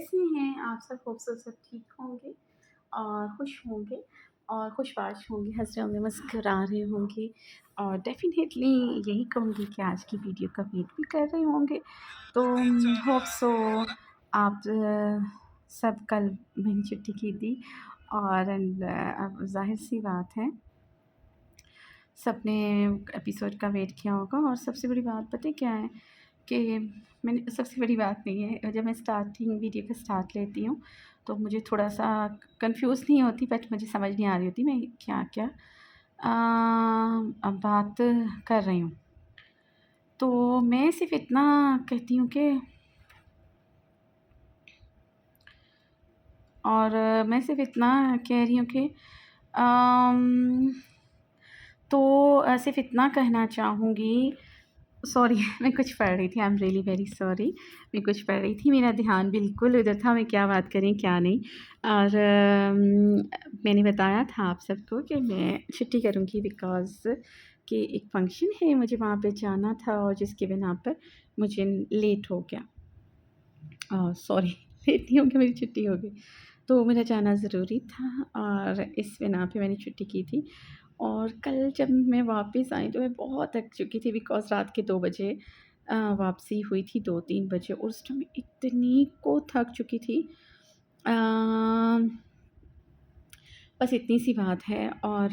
कैसे हैं आप सब? होप सो सब ठीक होंगे और खुश होंगे और खुशबाश होंगे, हँस रहे होंगे, मुस्कुरा रहे होंगे और डेफ़िनेटली यही कहूँगी कि आज की वीडियो का वेट भी कर रहे होंगे। तो होप सो आप सब कल मेरी छुट्टी की थी और अब ज़ाहिर-सी बात है सबने एपिसोड का वेट किया होगा और सबसे बड़ी बात पता है क्या है कि मैंने सबसे बड़ी बात नहीं है, जब मैं स्टार्टिंग वीडियो का स्टार्ट लेती हूँ, तो मुझे थोड़ा-सा कन्फ्यूज़ नहीं होती बट मुझे समझ नहीं आ रही होती मैं क्या-क्या अब बात कर रही हूँ। तो मैं सिर्फ़ इतना कहती हूँ कि और मैं सिर्फ़ इतना कह रही हूँ कि अम, तो सिर्फ़ इतना कहना चाहूँगी सॉरी मैं कुछ पढ़ रही थी, I am really very sorry. मैं कुछ पढ़ रही थी, मेरा ध्यान बिल्कुल उधर था, मैं क्या बात करें, क्या नहीं। और मैंने बताया था आप सबको कि मैं छुट्टी करूँगी बिकॉज़ कि एक फ़ंक्शन है, मुझे वहाँ पे जाना था और जिसकी बिना पर मुझे लेट हो गया। सॉरी लेट नहीं हो गया, मेरी छुट्टी हो गई। तो मेरा जाना ज़रूरी था और इस बिना पे मैंने छुट्टी की थी। और कल जब मैं वापस आई तो मैं बहुत थक चुकी थी बिकॉज़ रात के 2 बजे वापसी हुई थी 2-3 बजे और उस टाइम इतनी को थक चुकी थी। अ, बस इतनी सी बात है और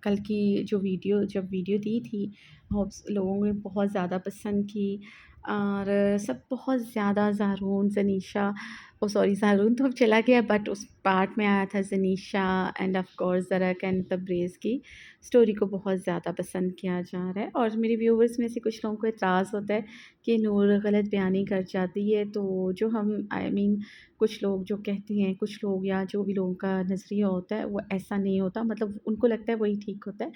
कल की जो वीडियो जब वीडियो दी थी होप्स लोगों ने बहुत ज़्यादा पसंद की और सब बहुत ज़्यादा ज़ारून, ज़नीशा ओह सॉरी ज़ारून तो अब चला गया बट उस पार्ट में आया था Zanisha and of course Zarak and Tabrez की स्टोरी को बहुत ज़्यादा पसंद किया जा रहा है और मेरे व्यूअर्स में से कुछ लोगों को एतराज़ होता है कि नूर गलत बयानी कर जाती है। तो जो हम आई मीन कुछ लोग जो कहते हैं कुछ लोग या जो भी लोगों का नज़रिया होता है वो ऐसा नहीं होता मतलब उनको लगता है वही ठीक होता है।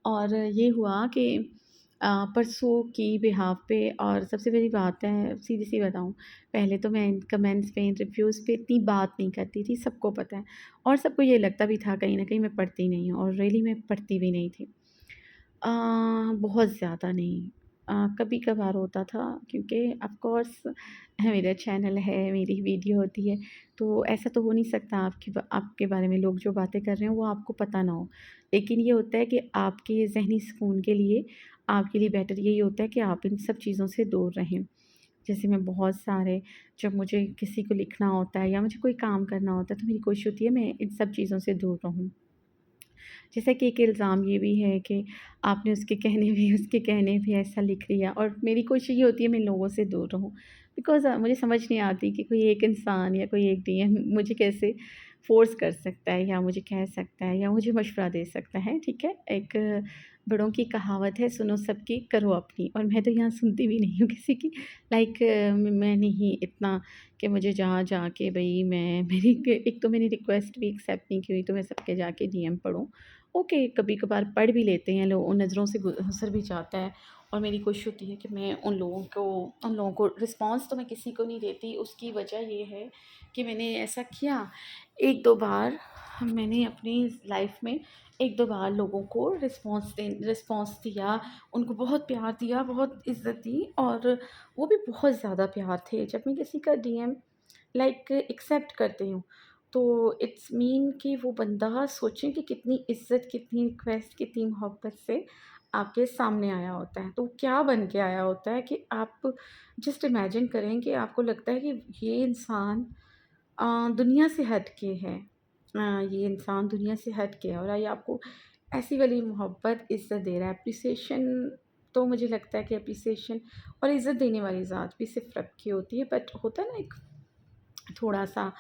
और ये हुआ कि परसों की बिहाफ़ पे और सबसे बड़ी बात है सीधी-सी बताऊँ, पहले तो मैं इन कमेंट्स पे, इन रिव्यूज़ पे इतनी बात नहीं करती थी, सबको पता है और सबको ये लगता भी था कहीं न कहीं मैं पढ़ती नहीं हूँ और रियली मैं पढ़ती भी नहीं थी। अ, बहुत ज़्यादा नहीं कभी-कभार होता था क्योंकि ऑफ़ कोर्स मेरा चैनल है, मेरी वीडियो होती है, तो ऐसा तो हो नहीं सकता आपके बारे में लोग जो बातें कर रहे हैं वो आपको पता ना हो। लेकिन ये होता है कि आपके ज़हनी सुकून के लिए, आपके लिए बेटर यही होता है कि आप इन सब चीज़ों से दूर रहें। जैसे मैं बहुत सारे जब मुझे किसी को लिखना होता है या मुझे कोई काम करना होता है तो मेरी कोशिश होती है मैं इन सब चीज़ों से दूर रहूँ। जैसा कि एक इल्ज़ाम ये भी है कि आपने उसके कहने पे ऐसा लिख लिया और मेरी कोशिश ये होती है मैं लोगों से दूर रहूँ। बिकॉज़ मुझे समझ नहीं आती कि कोई एक इंसान या कोई एक डीएम मुझे कैसे फ़ोर्स कर सकता है या मुझे कह सकता है या मुझे मशवरा दे सकता है, ठीक है? एक बड़ों की कहावत है सुनो सबकी करो अपनी और मैं तो यहाँ सुनती भी नहीं हूँ किसी की। लाइक मैं नहीं इतना कि मुझे जा के भई मैं मेरी एक तो मैंने रिक्वेस्ट भी एक्सेप्ट नहीं की हुई तो मैं सबके जाके डीएम पढ़ूँ। ओके, कभी-कभार पढ़ भी लेते हैं लोग, उन नज़रों से गुज़र भी जाता है और मेरी कोशिश होती है कि मैं उन लोगों को रिस्पॉन्स तो मैं किसी को नहीं देती, उसकी वजह ये है कि मैंने ऐसा किया 1-2 बार मैंने अपनी लाइफ़ में 1-2 बार लोगों को रिस्पॉन्स दिया, उनको बहुत प्यार दिया, बहुत इज़्ज़त दी और वो भी बहुत ज़्यादा प्यार थे। जब मैं किसी का डीएम लाइक एक्सेप्ट करती हूँ, तो इट्स मीन कि वो बंदा सोचें कि कितनी इज़्ज़त, कितनी रिक्वेस्ट, कितनी मोहब्बत से आपके सामने आया होता है। तो क्या बन के आया होता है कि आप जस्ट इमेजिन करें कि आपको लगता है कि ये इंसान दुनिया से हट के है। ये इंसान दुनिया से हट के है और ये आपको ऐसी वाली मोहब्बत, इज़्ज़त दे रहा है। एप्रिसिएशन तो मुझे लगता है कि एप्रिसिएशन और इज़्ज़त देने वाली ज़ात भी सिर्फ़ रब की होती है, बट होता है ना एक थोड़ा-सा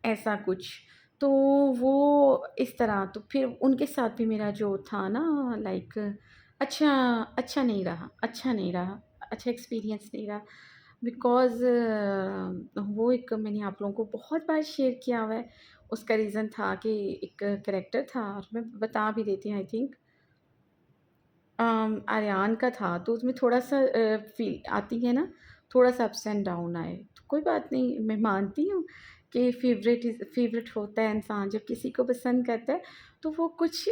ऐसा कुछ, तो वो इस तरह तो फिर उनके साथ भी मेरा जो था ना लाइक अच्छा अच्छा नहीं रहा, अच्छा एक्सपीरियंस नहीं रहा बिकॉज़ वो एक मैंने आप लोगों को बहुत बार शेयर किया हुआ है। उसका रीज़न था कि एक कैरेक्टर था और मैं बता भी देती हूँ आई थिंक आर्यान का था, तो उसमें थोड़ा-सा फ़ील आती है ना, थोड़ा-सा अप्स एंड डाउन आए। तो कोई बात नहीं, मैं मानती हूँ कि फ़ेवरेट होता है इंसान जब किसी को पसंद करता है, तो वो कुछ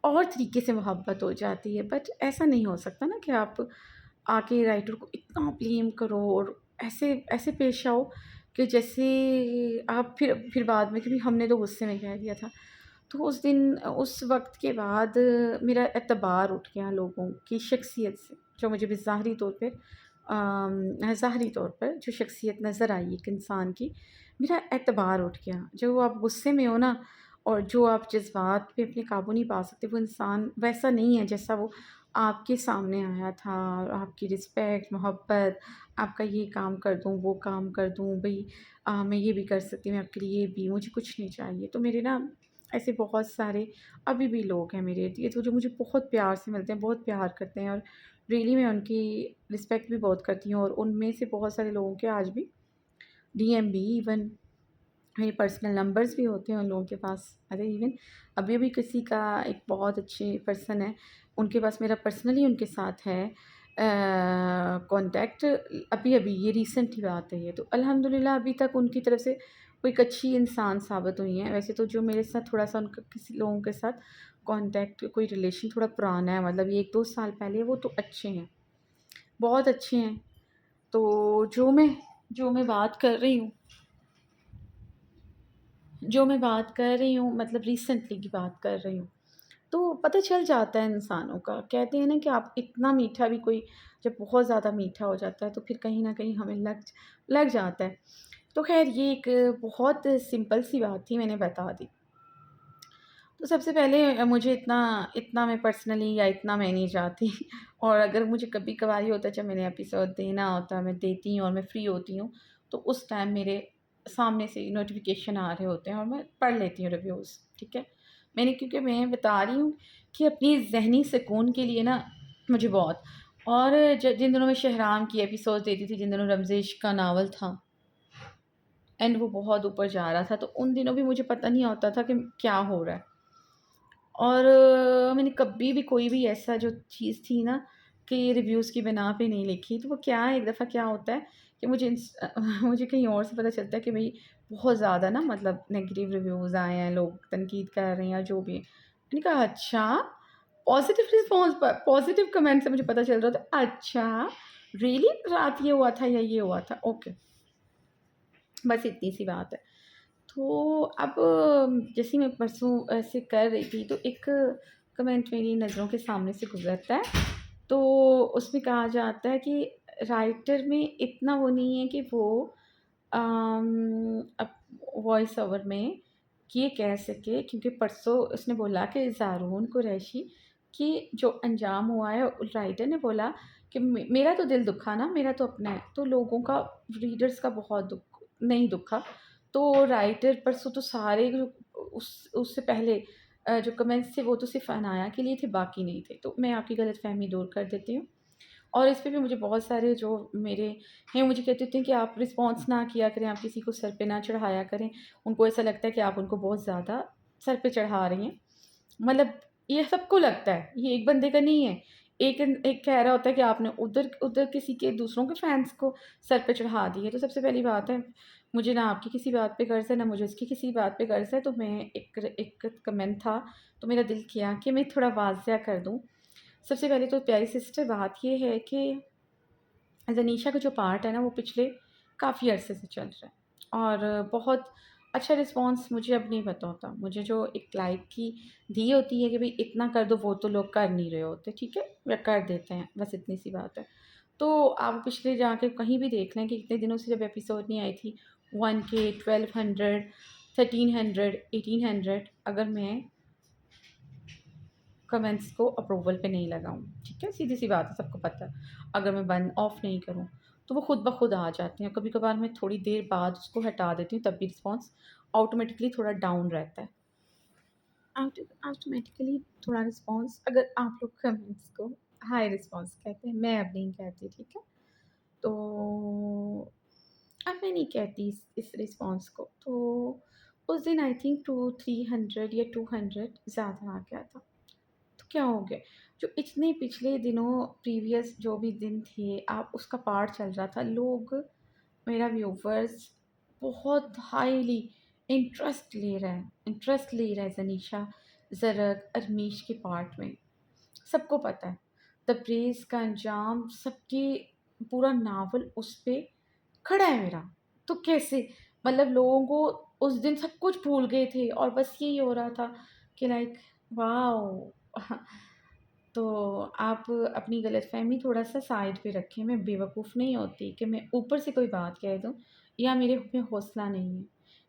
और तरीके से मोहब्बत हो जाती है। बट ऐसा नहीं हो सकता ना कि आप आके राइटर को इतना ब्लेम करो और ऐसे ऐसे पेश आओ कि जैसे आप फिर बाद में, क्योंकि हमने तो गुस्से में कह दिया था। तो उस दिन उस वक़्त के बाद मेरा एतबार उठ गया लोगों की शख्सियत से, जो मुझे भी ज़ाहरी तौर पे ज़ाहरी तौर पर जो शख्सियत नज़र आई एक इंसान की, मेरा एतबार उठ गया। जो आप गुस्से में हो ना, और जो आप जज़्बात पे अपने काबू नहीं पा सकते, वो इंसान वैसा नहीं है जैसा वो आपके सामने आया था। और आपकी रिस्पेक्ट, मोहब्बत, आपका ये काम कर दूँ, वो काम कर दूँ, भई मैं ये भी कर सकती हूँ आपके लिए, ये भी, मुझे कुछ नहीं चाहिए। तो मेरे ना ऐसे बहुत सारे अभी भी लोग हैं मेरे इर्द-गिर्द, तो जो मुझे बहुत प्यार से मिलते हैं, बहुत प्यार करते हैं, और रियली मैं उनकी रिस्पेक्ट भी बहुत करती हूँ। और उनमें से बहुत सारे लोगों के आज भी डीएम भी, इवन मेरे पर्सनल नंबर्स भी होते हैं उन लोगों के पास। अरे इवन अभी-अभी किसी का, एक बहुत अच्छे पर्सन है, उनके पास मेरा पर्सनली उनके साथ है कॉन्टैक्ट, अभी-अभी ये रिसेंट ही बात है ये। तो अल्हम्दुलिल्लाह अभी तक उनकी तरफ से वो एक अच्छी इंसान साबित हुई हैं। वैसे तो जो मेरे साथ थोड़ा-सा उनका किसी लोगों के साथ कॉन्टैक्ट, कोई रिलेशन थोड़ा पुराना है, मतलब ये 1-2 साल पहले, वो तो अच्छे हैं, बहुत अच्छे हैं। तो जो मैं बात कर रही हूँ मतलब रिसेंटली की बात कर रही हूँ। तो पता चल जाता है इंसानों का। कहते हैं ना कि आप इतना मीठा भी कोई जब बहुत ज़्यादा मीठा हो जाता है, तो फिर कहीं न कहीं हमें लग जाता है। तो ख़ैर ये एक बहुत सिंपल सी बात थी, मैंने बता दी। तो सबसे पहले मुझे इतना इतना मैं पर्सनली या इतना मैं नहीं चाहती और अगर मुझे कभी-कभार ये होता है जब मैंने एपिसोड देना होता है, मैं देती हूँ और मैं फ्री होती हूँ, तो उस टाइम मेरे सामने से नोटिफ़िकेशन आ रहे होते हैं और मैं पढ़ लेती हूँ रिव्यूज़, ठीक है? क्योंकि मैं बता रही हूँ कि अपनी ज़हनी सुकून के लिए ना मुझे बहुत, और ज जिन दिनों मैं शहराम की एपिसोड देती थी, जिन दिनों रमज़ेश का नावल था एंड वो बहुत ऊपर जा रहा था, तो उन दिनों भी मुझे पता नहीं होता था कि क्या हो रहा है। और मैंने कभी भी कोई भी ऐसा जो चीज़ थी ना कि रिव्यूज़ की बिना पे नहीं लिखी। तो वो क्या है, एक दफ़ा क्या होता है कि मुझे कहीं और से पता चलता है कि भई बहुत ज़्यादा ना, मतलब नेगेटिव रिव्यूज़ आए हैं, लोग तनकीद कर रहे हैं या जो भी है। मैंने कहा अच्छा, पॉज़िटिव कमेंट से मुझे पता चल रहा था, अच्छा रियली रात ये हुआ था या ये हुआ था, ओके, बस इतनी सी बात है। तो अब जैसे ही मैं परसों ऐसे कर रही थी, तो एक कमेंट मेरी नज़रों के सामने से गुज़रता है। तो उसमें कहा जाता है कि राइटर में इतना वो नहीं है कि वो अब वॉइस ओवर में ये कह सके, क्योंकि परसों उसने बोला कि ज़ारून कुरैशी कि जो अंजाम हुआ है, राइटर ने बोला कि मेरा तो दिल दुखा ना, मेरा तो अपना है, तो लोगों का, रीडर्स का बहुत दुख नहीं दुखा। तो राइटर परसों तो सारे जो उससे पहले जो कमेंट्स थे वो तो सिर्फ़ अनाया के लिए थे, बाकी नहीं थे। तो मैं आपकी गलतफ़हमी दूर कर देती हूँ। और इस पे भी मुझे बहुत सारे जो मेरे हैं, मुझे कहते थे कि आप रिस्पॉन्स ना किया करें, आप किसी को सर पे ना चढ़ाया करें। उनको ऐसा लगता है कि आप उनको बहुत ज़्यादा सर पे चढ़ा रही हैं। मतलब ये सबको लगता है, ये एक बंदे का नहीं है। एक एक कह रहा होता है कि आपने उधर उधर किसी के, दूसरों के फैन्स को सर पे चढ़ा दिए। तो सबसे पहली बात है, मुझे ना आपकी किसी बात पे गर्ज़ है, ना मुझे उसकी किसी बात पे गर्ज़ है। तो मैं एक कमेंट था, तो मेरा दिल किया कि मैं थोड़ा वाज़िया कर दूँ। सबसे पहले तो प्यारी सिस्टर, बात ये है कि ज़नीशा का जो पार्ट है ना, वो पिछले काफ़ी अरसे से चल रहा है और बहुत अच्छा रिस्पॉन्स मुझे अब नहीं पता होता। मुझे जो एक लाइक की दी होती है कि भई इतना कर दो, वो तो लोग कर नहीं रहे होते, ठीक है? या कर देते हैं, बस इतनी सी बात है। तो आप पिछले जाके कहीं भी देख लें कि इतने दिनों से जब एपिसोड नहीं आई थी, 1K, 1200, 1300, 1800, अगर मैं कमेंट्स को अप्रूवल पे नहीं लगाऊँ, ठीक है? सीधी-सी बात है, सबको पता है। अगर मैं बंद ऑफ नहीं करूँ, तो वो खुद ब खुद आ जाते हैं। कभी-कभार मैं थोड़ी देर बाद उसको हटा देती हूँ, तब भी रिस्पॉन्स ऑटोमेटिकली थोड़ा डाउन रहता है। ऑटोमेटिकली थोड़ा रिस्पॉन्स, अगर आप लोग कमेंट्स को हाई रिस्पॉन्स कहते हैं, मैं अब नहीं कहती, ठीक है? तो अब मैं नहीं कहती इस रिस्पॉन्स को। तो उस दिन आई थिंक 300 या 200 ज़्यादा आ गया था। तो क्या हो गया? जो इतने पिछले दिनों प्रीवियस जो भी दिन थे, आप उसका पार्ट चल रहा था, लोग, मेरा व्यूवर्स बहुत हाईली इंटरेस्ट ले रहा है ज़नीशा, ज़रक, अरमीश के पार्ट में। सबको पता है, तब्रेज़ का अंजाम, सबके पूरा नावल उस पे खड़ा है मेरा। तो कैसे? मतलब लोगों को उस दिन सब कुछ भूल गए थे और बस यही हो रहा था कि लाइक वॉव! तो आप अपनी गलतफ़हमी थोड़ा-सा साइड पे रखें। मैं बेवकूफ़ नहीं होती कि मैं ऊपर से कोई बात कह दूँ या मेरे में हौसला नहीं है।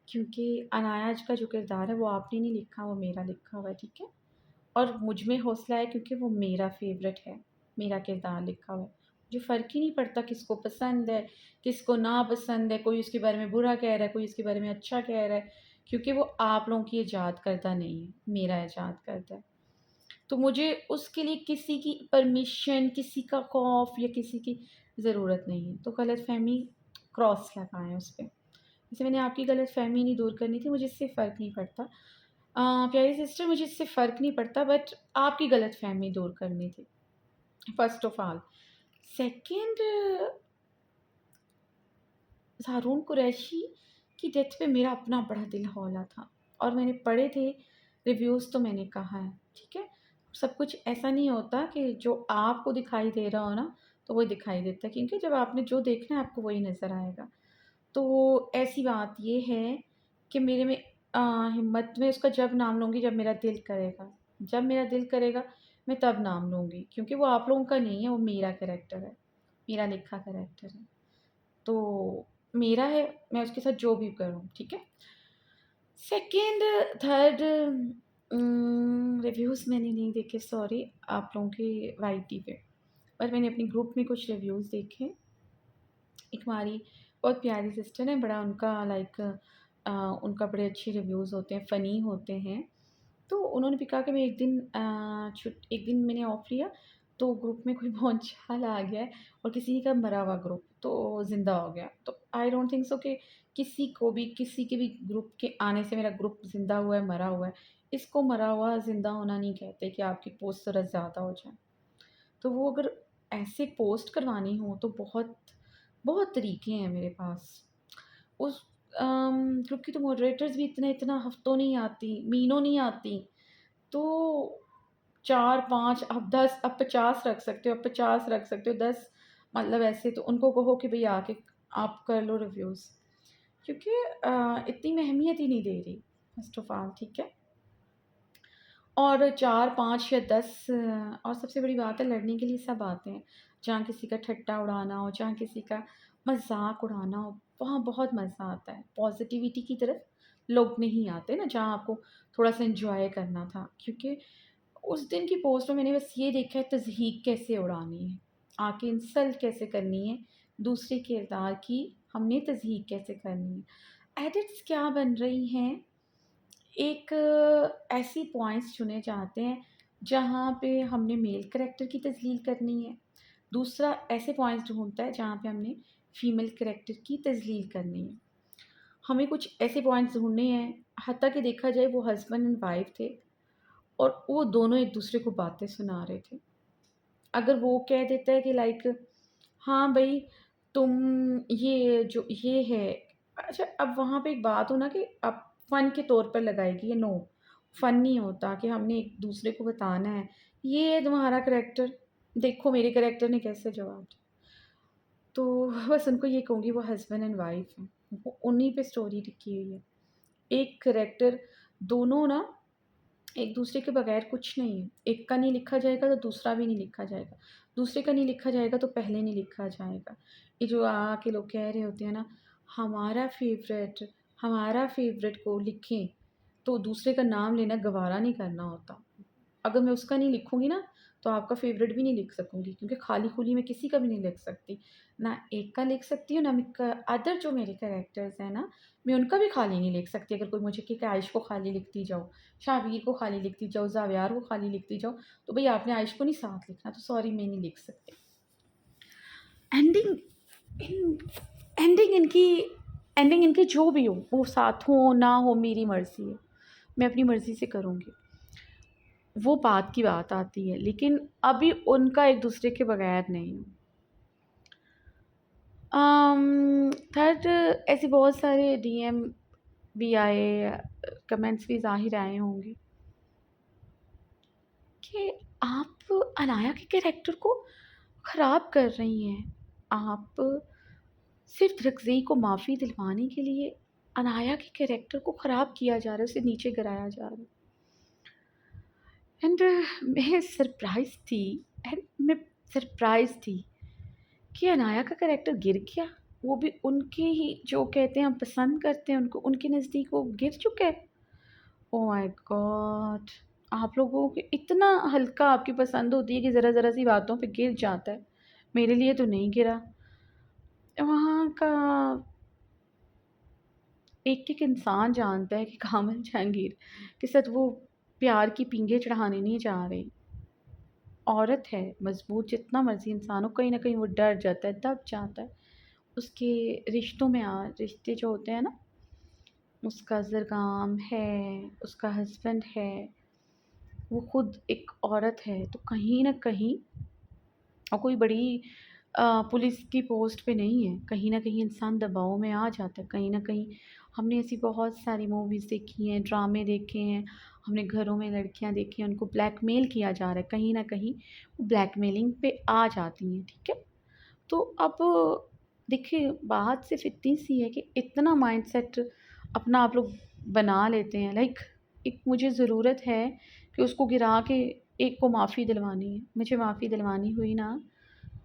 क्योंकि अनाया का जो किरदार है वो आपने नहीं लिखा, वो मेरा लिखा हुआ है, ठीक है? और मुझ में हौसला है क्योंकि वो मेरा फ़ेवरेट है, मेरा किरदार लिखा हुआ है। मुझे फ़र्क ही नहीं पड़ता किसको पसंद है, किसको नापसंद है, कोई उसके बारे में बुरा कह रहा है, कोई उसके बारे में अच्छा कह रहा है, क्योंकि वो आप लोगों की इजाद करदा नहीं है, मेरा इजाद करदा है। तो मुझे उसके लिए किसी की परमिशन, किसी का खौफ या किसी की ज़रूरत नहीं है। तो गलतफ़हमी क्रॉस लगाएँ उस पे। जैसे मैंने आपकी गलतफ़हमी नहीं दूर करनी थी, मुझे इससे फ़र्क नहीं पड़ता। प्यारी सिस्टर मुझे इससे फ़र्क नहीं पड़ता बट आपकी गलतफ़हमी दूर करनी थी, फ़र्स्ट ऑफ़ ऑल। सेकंड हारून कुरैशी की डेथ पे मेरा अपना बड़ा दिल हौला था और मैंने पढ़े थे रिव्यूज़ तो मैंने कहा है, ठीक है? सब कुछ ऐसा नहीं होता कि जो आपको दिखाई दे रहा हो ना, तो वही दिखाई देता है क्योंकि जब आपने जो देखना है आपको वही नज़र आएगा। तो ऐसी बात ये है कि मेरे में हिम्मत मैं उसका जब नाम लूँगी जब मेरा दिल करेगा। जब मेरा दिल करेगा मैं तब नाम लूँगी क्योंकि वो आप लोगों का नहीं है, वो मेरा कैरेक्टर है, मेरा लिखा कैरेक्टर है। तो मेरा है, मैं उसके साथ जो भी करूँ, ठीक है? सेकंड, थर्ड रिव्यूज़ मैंने नहीं देखे सॉरी आप लोगों के वाईटी पे। पर मैंने अपने ग्रुप में कुछ रिव्यूज़ देखे। एक हमारी बहुत प्यारी सिस्टर है, बड़ा उनका लाइक उनका बड़े अच्छे रिव्यूज़ होते हैं, फ़नी होते हैं। तो उन्होंने भी कहा कि मैं एक दिन मैंने ऑफ लिया, तो ग्रुप में कोई भौंचाल आ गया है और किसी का मरा हुआ ग्रुप तो ज़िंदा हो गया। तो आई डोंट थिंक सो कि किसी के भी ग्रुप के आने से मेरा ग्रुप ज़िंदा हुआ है, मरा हुआ है। इसको मरा हुआ, ज़िंदा होना नहीं कहते कि आपकी पोस्ट ज़रा ज़्यादा हो जाए। तो वो अगर ऐसे पोस्ट करवानी हो तो बहुत बहुत तरीके हैं मेरे पास। उस ग्रुप की तो मॉडरेटर्स भी इतना हफ़्तों नहीं आती, महीनों नहीं आती। तो 4-5 अब 10 अब 50 रख सकते हो, अब 50 रख सकते हो, 10 मतलब ऐसे तो उनको कहो कि भई आके आप कर लो रिव्यूज़। क्योंकि इतनी मैं अहमियत ही नहीं दे रही फ़र्स्ट ऑफ़ ऑल, ठीक है? और 4, 5 या 10 और सबसे बड़ी बात है लड़ने के लिए सब आते हैं। जहाँ किसी का ठट्टा उड़ाना हो, जहाँ किसी का मज़ाक उड़ाना हो, वहाँ बहुत मज़ा आता है। पॉज़िटिविटी की तरफ लोग नहीं आते ना, जहाँ आपको थोड़ा-सा एन्जॉय करना था। क्योंकि उस दिन की पोस्ट में मैंने बस ये देखा है तज़हीक कैसे उड़ानी है, आके इंसल्ट कैसे करनी है, दूसरे किरदार की हमने तज़हीक कैसे करनी है। एडिट्स क्या बन रही हैं एक ऐसी पॉइंट्स चुने जाते हैं जहाँ पे हमने मेल कैरेक्टर की तज़लील करनी है। दूसरा ऐसे पॉइंट्स ढूँढता है जहाँ पे हमने फीमेल कैरेक्टर की तज़लील करनी है। हमें कुछ ऐसे पॉइंट्स ढूँढने हैं, हत्ता कि देखा जाए वो हस्बैंड एंड वाइफ थे और वो दोनों एक-दूसरे को बातें सुना रहे थे। अगर वो कह देता है कि लाइक हाँ भई, तुम ये है अच्छा अब वहाँ पे एक बात हो ना कि अब फ़न के तौर पर लगाएगी या नो, फ़न नहीं होता कि हमने एक-दूसरे को बताना है, ये है तुम्हारा करैक्टर, देखो मेरे करैक्टर ने कैसे जवाब दिया। तो बस उनको ये कहूँगी वो हस्बैंड एंड वाइफ हैं, वो उन्हीं पे स्टोरी टिकी हुई है। एक करैक्टर दोनों ना एक-दूसरे के बगैर कुछ नहीं है। एक का नहीं लिखा जाएगा तो दूसरा भी नहीं लिखा जाएगा। दूसरे का नहीं लिखा जाएगा तो पहले नहीं लिखा जाएगा। ये जो आके लोग कह रहे होते हैं ना, हमारा फ़ेवरेट हमारा फ़ेवरेट को लिखें, तो दूसरे का नाम लेना गवारा नहीं करना होता। अगर मैं उसका नहीं लिखूँगी ना, तो आपका फ़ेवरेट भी नहीं लिख सकूँगी क्योंकि खाली-खुली मैं किसी का भी नहीं लिख सकती। ना एक का लिख सकती हूँ, ना मैं क अदर जो मेरे कैरेक्टर्स हैं ना, मैं उनका भी खाली नहीं लिख सकती। अगर कोई मुझे कहे कि आइश को खाली लिखती जाओ, शाबीर को खाली लिखती जाओ, ज़ाव्यार को खाली लिखती जाओ, तो भई आपने आइश को नहीं साथ लिखना, तो सॉरी मैं नहीं लिख सकती। एंडिंग इन एंडिंग इनकी एंडिंग इनकी जो भी हो, वो साथ हो ना हो मेरी मर्ज़ी है। मैं अपनी मर्ज़ी से करूँगी। वो बात की बात आती है, लेकिन अभी उनका एक-दूसरे के बगैर नहीं। थर्ड ऐसे बहुत सारे डीएम भी आए, कमेंट्स भी ज़ाहिर आए होंगे कि आप अनाया के कैरेक्टर को ख़राब कर रही हैं। आप सिर्फ़ रज़ी को माफ़ी दिलवाने के लिए अनाया के कैरेक्टर को ख़राब किया जा रहा है, उसे नीचे गिराया जा रहा है। एंड मैं सरप्राइज़ थी एंड मैं सरप्राइज़ थी कि अनाया का कैरेक्टर गिर गया। वो भी उनके ही जो कहते हैं हम पसंद करते हैं उनको, उनके नज़दीक वो गिर चुका है। Oh my God! आप लोगों को इतना हल्का आपकी पसंद होती है कि ज़रा-ज़रा सी बातों पे गिर जाता है। मेरे लिए तो नहीं गिरा। वहाँ का एक-एक इंसान जानता है कि कामल जहांगीर के साथ वो प्यार की पींगे चढ़ाने नहीं जा रही। औरत है, मज़बूत जितना मर्ज़ी इंसान हो, कहीं न कहीं वो डर जाता है, दब जाता है। उसके रिश्तों में रिश्ते जो होते हैं ना, उसका ज़रगाम है, उसका हस्बैंड है, वो खुद एक औरत है, तो कहीं न कहीं कोई बड़ी पुलिस की पोस्ट पे नहीं है, कहीं न कहीं इंसान दबाव में आ जाता है, कहीं न कहीं हमने ऐसी बहुत सारी मूवीज़ देखी हैं, ड्रामे देखे हैं, हमने घरों में लड़कियाँ देखी हैं, उनको ब्लैकमेल किया जा रहा है, कहीं न कहीं वो ब्लैकमेलिंग पे आ जाती हैं, ठीक है? तो अब देखिए बात सिर्फ़ इतनी सी है कि इतना माइंडसेट अपना आप लोग बना लेते हैं लाइक एक मुझे ज़रूरत है कि उसको गिरा के एक को माफ़ी दिलवानी है। मुझे माफ़ी दिलवानी हुई ना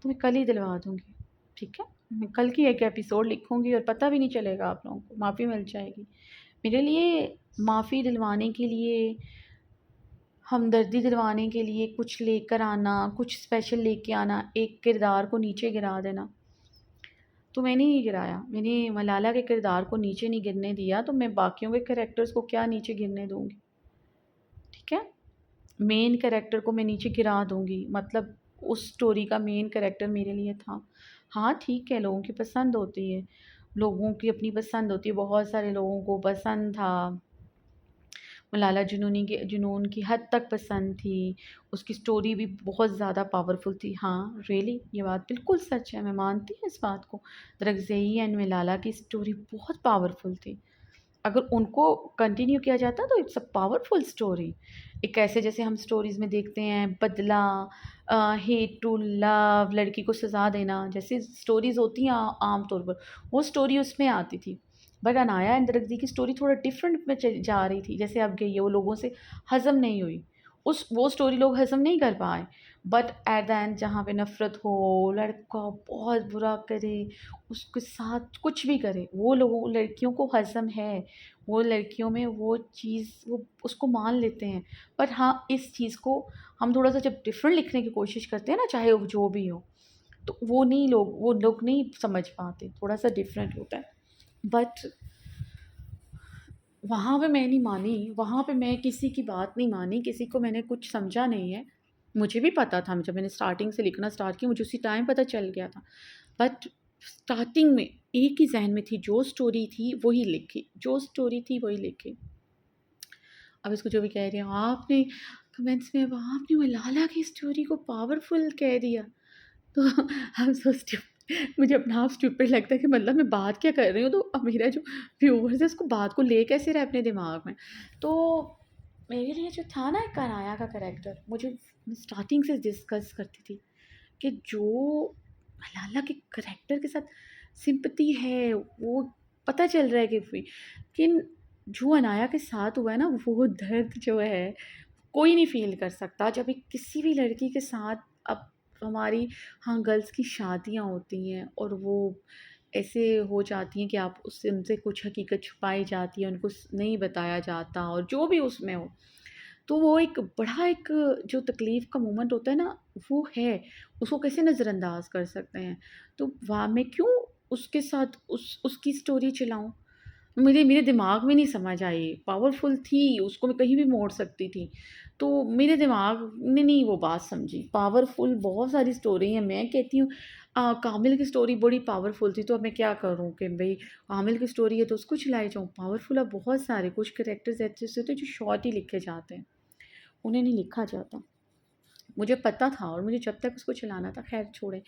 तो मैं कल ही दिलवा दूँगी, ठीक है? मैं कल की एक एपिसोड लिखूँगी और पता भी नहीं चलेगा आप लोगों को, माफ़ी मिल जाएगी। मेरे लिए माफ़ी दिलवाने के लिए, हमदर्दी दिलवाने के लिए कुछ लेकर आना, कुछ स्पेशल लेके आना, एक किरदार को नीचे गिरा देना, तो मैंने नहीं गिराया। मैंने मलाला के किरदार को नीचे नहीं गिरने दिया, तो मैं बाकियों के कैरेक्टर्स को क्या नीचे गिरने दूँगी, ठीक है? मेन कैरेक्टर को मैं नीचे गिरा दूँगी, मतलब उस स्टोरी का मेन कैरेक्टर मेरे लिए था। हाँ, ठीक है, लोगों की पसंद होती है, लोगों की अपनी पसंद होती है, बहुत सारे लोगों को पसंद था। मलाला जुनून की हद तक पसंद थी, उसकी स्टोरी भी बहुत ज़्यादा पावरफुल थी। हाँ, रियली ये बात बिल्कुल सच है, मैं मानती हूँ इस बात को। दरअज़ई एंड मलाला की स्टोरी बहुत पावरफुल थी। अगर उनको कंटिन्यू किया जाता तो इट्स अ पावरफुल स्टोरी। एक ऐसे जैसे हम स्टोरीज़ में देखते हैं बदला, हेट टू लव, लड़की को सज़ा देना, जैसे स्टोरीज़ होती हैं आम तौर पर, वो स्टोरी उसमें आती थी। बट अनाया एंड दरअज़ी की स्टोरी थोड़ा डिफरेंट में जा रही थी, जैसे अब गई है वो लोगों से हज़म नहीं हुई। उस वो स्टोरी लोग हज़म नहीं कर पाए। बट एट द एंड जहाँ पे नफ़रत हो, लड़का बहुत बुरा करे, उसके साथ कुछ भी करे, वो लोगों लड़कियों को हज़म है। वो लड़कियों में वो चीज़ वो उसको मान लेते हैं। पर हाँ, इस चीज़ को हम थोड़ा-सा जब डिफरेंट लिखने की कोशिश करते हैं ना, चाहे वो जो भी हो, तो वो लोग नहीं समझ पाते, थोड़ा-सा डिफरेंट होता है। बट वहाँ पे मैं नहीं मानी, वहाँ पे मैं किसी की बात नहीं मानी, किसी को मैंने कुछ समझा नहीं है। मुझे भी पता था जब मैंने स्टार्टिंग से लिखना स्टार्ट किया, मुझे उसी टाइम पता चल गया था। बट स्टार्टिंग में एक ही ज़हन में थी, जो स्टोरी थी वही लिखी, जो स्टोरी थी वही लिखी। अब इसको जो भी कह रहे हो आपने कमेंट्स में, अब आपने मलाला की स्टोरी को पावरफुल कह दिया, तो आई एम सो स्टूपिड। मुझे अपना आप स्टूपिड लगता है कि मतलब मैं बात क्या कर रही हूँ, तो अब मेरा जो व्यूअर्स है उसको बात को ले कैसे रहा है अपने दिमाग में। तो मेरे लिए जो था ना कनाया का कैरेक्टर, मुझे मैं स्टार्टिंग से डिस्कस करती थी कि जो मलाला के कैरेक्टर के साथ सिंपैथी है, वो पता चल रहा है कि लेकिन जो अनाया के साथ हुआ है ना, वो दर्द जो है, कोई नहीं फ़ील कर सकता। जब एक किसी भी लड़की के साथ अब हमारी हाँ, गर्ल्स की शादियाँ होती हैं और वो ऐसे हो जाती हैं कि आप उससे उनसे कुछ हकीकत छुपाई जाती है, उनको नहीं बताया जाता और जो भी उसमें हो। तो वो एक बड़ा एक जो तकलीफ़ का मोमेंट होता है ना, वो है, उसको कैसे नज़रअंदाज़ कर सकते हैं। तो वहाँ मैं क्यों उसके साथ उसकी स्टोरी चलाऊँ? मेरे मेरे दिमाग में नहीं समझ आई, पावरफुल थी, उसको मैं कहीं भी मोड़ सकती थी। तो मेरे दिमाग ने नहीं वो बात समझी। पावरफुल बहुत सारी स्टोरी हैं, मैं कहती हूँ कामिल की स्टोरी बड़ी पावरफुल थी, तो अब मैं क्या करूँ कि भई कामिल की स्टोरी है तो उसको चलाई जाऊँ। पावरफुल अब बहुत सारे कुछ कैरेक्टर्स ऐसे होते हैं जो शॉर्ट ही लिखे जाते हैं, उन्हें नहीं लिखा जाता। मुझे पता था और मुझे जब तक उसको चलाना था, ख़ैर छोड़ें।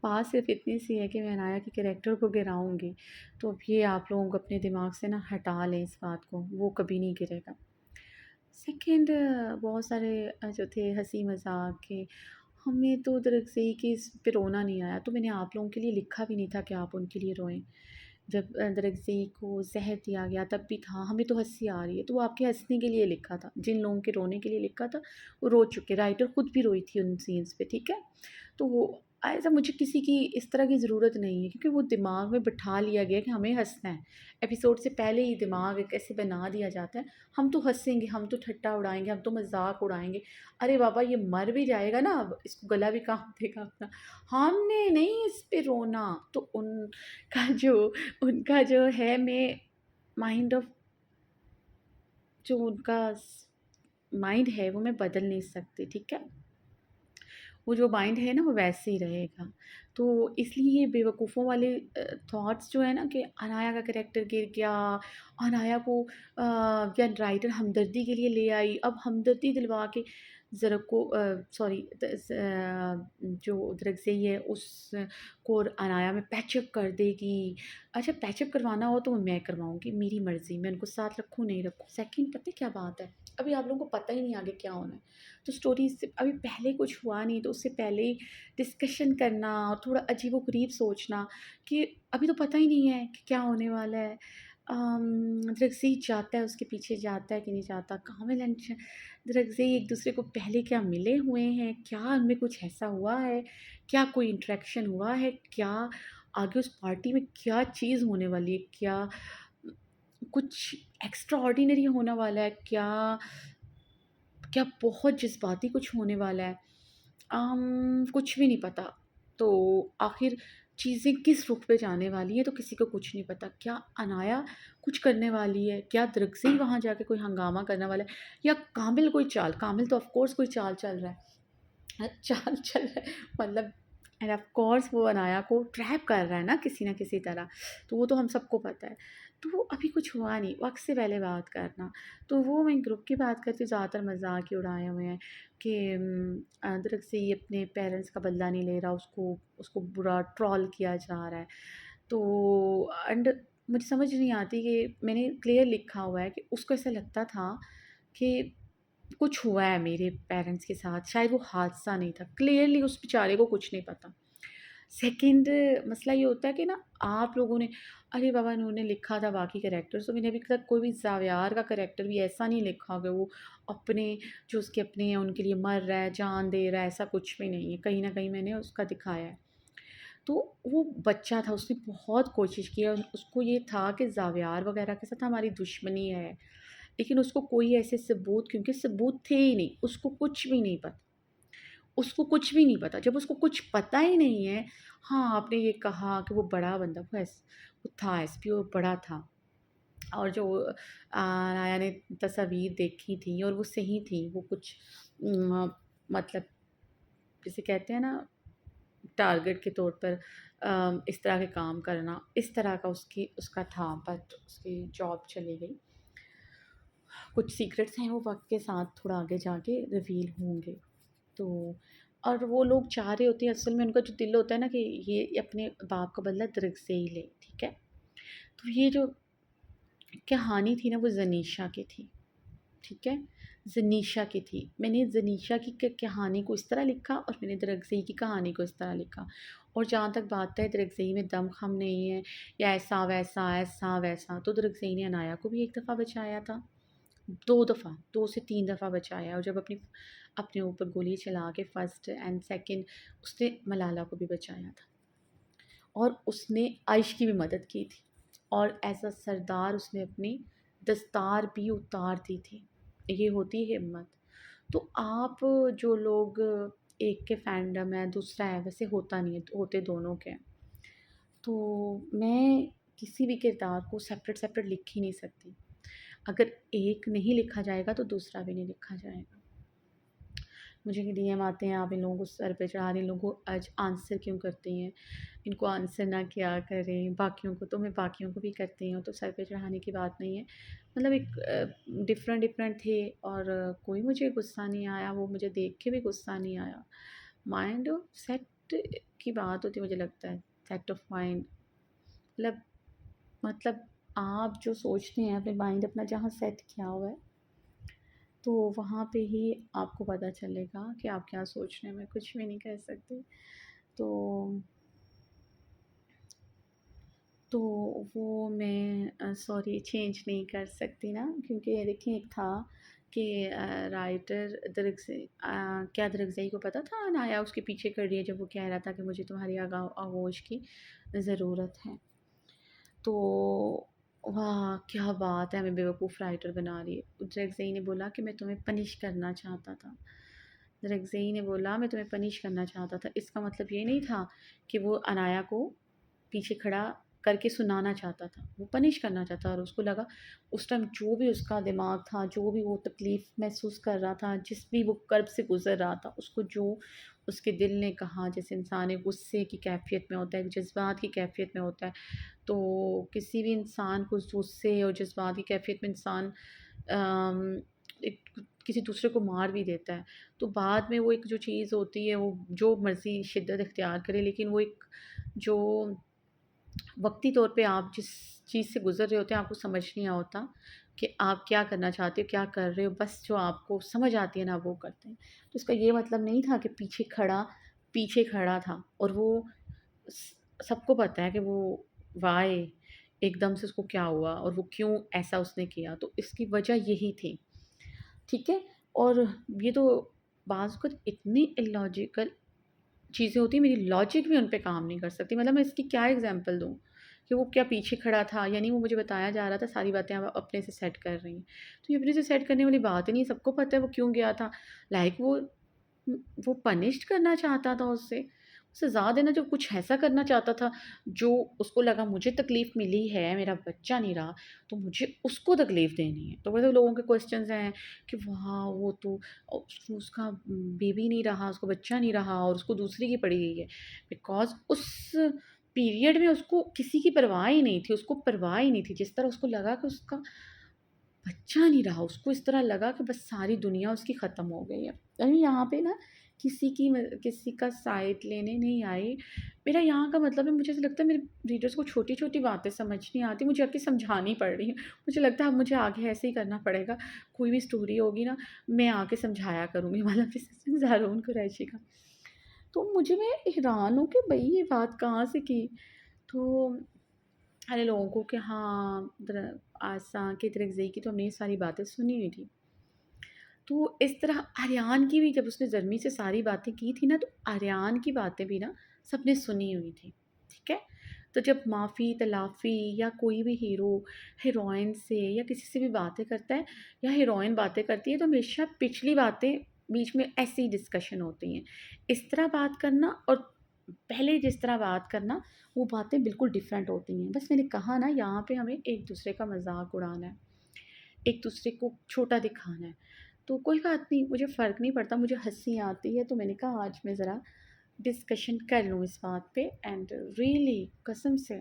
बात सिर्फ़ इतनी सी है कि मैं अनाया के कैरेक्टर को गिराऊँगी, तो अब ये आप लोगों को अपने दिमाग से ना हटा लें इस बात को, वो कभी नहीं गिरेगा। सेकंड बहुत सारे जो थे हँसी-मज़ाक के, हमें तो दरअसल कि इस पे रोना नहीं आया, तो मैंने आप लोगों के लिए लिखा भी नहीं था कि आप उनके लिए रोएँ। जब दरअसल को ज़हर दिया गया तब भी था, हमें तो हँसी आ रही है, तो वो आपके हँसने के लिए लिखा था। जिन लोगों के रोने के लिए लिखा था, वो रो चुके, राइटर खुद भी रोई थी उन सीन्स पे, ठीक है? तो वो ऐसा मुझे किसी की इस तरह की ज़रूरत नहीं है, क्योंकि वो दिमाग में बिठा लिया गया है कि हमें हँसना है। एपिसोड से पहले ही दिमाग एक ऐसे बना दिया जाता है, हम तो हँसेंगे, हम तो ठट्टा उड़ाएँगे, हम तो मज़ाक उड़ाएँगे। अरे बाबा, ये मर भी जाएगा ना अब, इसको गला भी काम देगा अपना। हमने नहीं इस पे रोना। तो उनका जो है, मैं माइंड ऑफ जो उनका माइंड है वो मैं बदल नहीं सकती, ठीक है? वो जो माइंड है ना वो वैसे ही रहेगा। तो इसलिए ये बेवकूफ़ों वाले थॉट्स जो है ना कि अनाया का कैरेक्टर गिर गया, अनाया को या राइटर हमदर्दी के लिए ले आई, अब हमदर्दी दिलवा के ज़रा को सॉरी जो दरअज़ई है उसको अनाया में पैचअप कर देगी। अच्छा, पैचअप करवाना हो तो मैं करवाऊँगी, मेरी मर्ज़ी, मैं उनको साथ रखूँ नहीं रखूँ। सेकंड पता है क्या बात है? अभी आप लोगों को पता ही नहीं आगे क्या होना है। तो स्टोरी से अभी पहले कुछ हुआ नहीं, तो उससे पहले ही डिस्कशन करना और थोड़ा अजीबो-गरीब सोचना कि अभी तो पता ही नहीं है कि क्या होने वाला है। दरअज़ल जाता है, उसके पीछे जाता है कि नहीं जाता, कामिल एंड दरअज़ल एक-दूसरे को पहले क्या मिले हुए हैं, क्या उनमें कुछ ऐसा हुआ है, क्या कोई इंटरेक्शन हुआ है, क्या आगे उस पार्टी में क्या चीज़ होने वाली है, क्या कुछ एक्स्ट्रा ऑर्डिनरी होने वाला है, क्या क्या बहुत जज़्बाती कुछ होने वाला है? कुछ भी नहीं पता। तो आखिर चीज़ें किस रुख पे जाने वाली हैं, तो किसी को कुछ नहीं पता। क्या अनाया कुछ करने वाली है? क्या दरअसल वहाँ जाके कोई हंगामा करने वाला है? या कामिल कोई चाल, कामिल तो ऑफ़ कोर्स कोई चाल चल रहा है। चाल चल रहा है, मतलब एंड ऑफ कोर्स वो अनाया को ट्रैप कर रहा है ना किसी न किसी तरह, तो वो तो हम सबको पता है। तो वो अभी कुछ हुआ नहीं, वक़्त से पहले बात करना। तो वो मैं ग्रुप की बात करती हूँ, ज़्यादातर मज़ाक ही उड़ाए हुए हैं कि दरअसल ये अपने पेरेंट्स का बदला नहीं ले रहा, उसको उसको बुरा ट्रोल किया जा रहा है। तो एंड मुझे समझ नहीं आती कि मैंने क्लियर लिखा हुआ है कि उसको ऐसा लगता था कि कुछ हुआ है मेरे पेरेंट्स के साथ, शायद वो हादसा नहीं था। क्लियरली उस बेचारे को कुछ नहीं पता। सेकंड मसला ये होता है कि ना आप लोगों ने, अरे बाबा, इन्होंने लिखा था बाकी कैरेक्टर्स, तो मैंने अभी तक कोई भी ज़ाव्यार का कैरेक्टर भी ऐसा नहीं लिखा कि वो अपने जो उसके अपने हैं उनके लिए मर रहा है, जान दे रहा है, ऐसा कुछ भी नहीं है। कहीं न कहीं मैंने उसका दिखाया है। तो वो बच्चा था, उसने बहुत कोशिश की और उसको ये था कि ज़ाव्यार वग़ैरह के साथ हमारी दुश्मनी है। लेकिन उसको कोई ऐसे सबूत, क्योंकि सबूत थे ही नहीं, उसको कुछ भी नहीं पता। उसको कुछ भी नहीं पता। जब उसको कुछ पता ही नहीं है, हाँ, आपने ये कहा कि वो बड़ा बंदा, वो था एसपी, वो बड़ा था। और जो नाया ने तस्वीर देखी थी और वो सही थी, वो कुछ मतलब जिसे कहते हैं ना टारगेट के तौर पर इस तरह के काम करना, इस तरह का उसका था, बट उसकी जॉब चली गई। कुछ सीक्रेट्स हैं वो वक़्त के साथ थोड़ा आगे जाके रिवील होंगे। तो और वो लोग चाह रहे होते हैं, असल में उनका जो दिल होता है ना कि ये अपने बाप का बदला दरग से ही ले, ठीक है? तो ये जो कहानी थी ना वो ज़नीशा की थी, ठीक है? ज़नीशा की थी। मैंने ज़नीशा की कहानी को इस तरह लिखा और मैंने दरअज़ई की कहानी को इस तरह लिखा। और जहाँ तक बात है दरअज़ई में दम-ख़म नहीं है या ऐसा-वैसा, तो दरअज़ई ने अनाया को भी एक दफ़ा बचाया था। 2 दफ़ा, 2 से 3 दफ़ा बचाया, और जब अपने ऊपर गोली चला के फर्स्ट एंड सेकंड उसने मलाला को भी बचाया था। और उसने आयश की भी मदद की थी और एज़ अ सरदार उसने अपनी दस्तार भी उतार दी थी। ये होती है हिम्मत। तो आप जो लोग एक के फैंडम है, दूसरा है, वैसे होता नहीं है, होते दोनों के हैं। तो मैं किसी भी किरदार को सेपरेट-सेपरेट लिख ही नहीं सकती। अगर एक नहीं लिखा जाएगा तो दूसरा भी नहीं लिखा जाएगा। मुझे डीएम आते हैं, आप इन लोगों को सर पे चढ़ा रही, इन लोगों को आज आंसर क्यों करती हैं? इनको आंसर ना किया करें, बाकियों को तो मैं बाकियों को भी करती हूँ, तो सर पे चढ़ाने की बात नहीं है। मतलब एक डिफरेंट थे और कोई मुझे गुस्सा नहीं आया, वो मुझे देख के भी गुस्सा नहीं आया। माइंड सेट की बात होती है, मुझे लगता है, सेट ऑफ माइंड। मतलब मतलब आप जो सोचते हैं, अपने माइंड अपना जहाँ सेट किया हुआ है, तो वहाँ पे ही आपको पता चलेगा कि आप क्या सोच रहे हैं, मैं कुछ भी नहीं कह सकती। तो तो वो मैं सॉरी चेंज नहीं कर सकती ना, क्योंकि देखिए एक था कि राइटर क्या दरगज़ई को पता था अनाया उसके पीछे कर रही है जब वो कह रहा था कि मुझे तुम्हारी आगोश की ज़रूरत है। तो वाह! क्या बात है, हमें बेवकूफ़ राइटर बना रही है। दरगज़ई ने बोला कि मैं तुम्हें पनिश करना चाहता था। दरगज़ई ने बोला मैं तुम्हें पनिश करना चाहता था। इसका मतलब ये नहीं था कि वो अनाया को पीछे खड़ा करके सुनाना चाहता था, वो पनिश करना चाहता, और उसको लगा उस टाइम जो भी उसका दिमाग था, जो भी वो तकलीफ़ महसूस कर रहा था, जिस भी वो कर्ब से गुज़र रहा था, उसको जो उसके दिल ने कहा, जैसे इंसान एक गुस्से की कैफ़ियत में होता है, जज़्बात की कैफ़ियत में होता है, तो किसी भी इंसान को गुस्से और जज़्बात की कैफ़ियत में इंसान एक किसी दूसरे को मार भी देता है। तो बाद में वो एक जो चीज़ होती है, वो जो मर्ज़ी शिद्दत इख्तियार करे, लेकिन वो एक जो वक़्ती तौर पे आप जिस चीज़ से गुज़र रहे होते हैं, आपको समझ नहीं होता कि आप क्या करना चाहते हो, क्या कर रहे हो, बस जो आपको समझ आती है ना, वो करते हैं। तो इसका ये मतलब नहीं था कि पीछे खड़ा था, और वो स सबको पता है कि वो व्हाय एकदम से उसको क्या हुआ और वो क्यों ऐसा उसने किया, तो इसकी वजह यही थी, ठीक है? और ये तो बाज़-वक़्त इतनी इलॉजिकल चीज़ें होती हैं, मेरी लॉजिक भी उन पे काम नहीं कर सकती। मतलब मैं इसकी क्या एग्ज़ाम्पल दूँ कि वो क्या पीछे खड़ा था, यानी वो मुझे बताया जा रहा था सारी बातें आप अपने से सेट कर रही हैं। तो ये अपने से सेट करने वाली बात ही नहीं है, सबको पता है वो क्यों गया था। लाइक वो पनिश्ड करना चाहता था उससे। सज़ा देना, जो कुछ ऐसा करना चाहता था, जो उसको लगा मुझे तकलीफ़ मिली है, मेरा बच्चा नहीं रहा, तो मुझे उसको तकलीफ़ देनी है। तो वैसे लोगों के क्वेश्चन्स हैं कि वाह! वो तो उसका बेबी नहीं रहा, उसको बच्चा नहीं रहा और उसको दूसरे की पड़ी गई है। बिकॉज़ उस पीरियड में उसको किसी की परवाह ही नहीं थी, उसको परवाह ही नहीं थी। जिस तरह उसको लगा कि उसका बच्चा नहीं रहा, उसको इस तरह लगा कि बस सारी दुनिया उसकी ख़त्म हो गई है। यानी यहाँ पे ना किसी का साइड लेने नहीं आई। मेरा यहाँ का मतलब है, मुझे ऐसा लगता है मेरे रीडर्स को छोटी-छोटी बातें समझ नहीं आती, मुझे आके समझानी पड़ रही हैं। मुझे लगता है अब मुझे आगे ऐसे ही करना पड़ेगा, कोई भी स्टोरी होगी ना, मैं आके समझाया करूँगी, मतलब जैसे ज़ारून कुरैशी का। तो मैं हैरान हूँ कि भई ये बात कहाँ से की? तो सारे लोगों को कि हाँ, आसा की तरज़ई की तो हमने ये सारी बातें सुनी हुई थी। तो इस तरह आर्यान की भी, जब उसने ज़र्मी से सारी बातें की थी ना, तो आर्यान की बातें भी ना सबने सुनी हुई थी, ठीक है? तो जब माफ़ी, तलाफ़ी या कोई भी हीरो हीरोइन से या किसी से भी बातें करता है, या हीरोइन बातें करती है, तो हमेशा पिछली बातें बीच में ऐसे ही डिस्कशन होती हैं। इस तरह बात करना और पहले जिस तरह बात करना, वो बातें बिल्कुल डिफरेंट होती हैं। बस मैंने कहा ना, यहाँ पे हमें एक-दूसरे का मज़ाक उड़ाना है, एक-दूसरे को छोटा दिखाना है। तो कोई बात नहीं, मुझे फ़र्क नहीं पड़ता, मुझे हँसी आती है, तो मैंने कहा आज मैं ज़रा डिस्कशन कर लूँ इस बात पे, एंड रियली कसम से,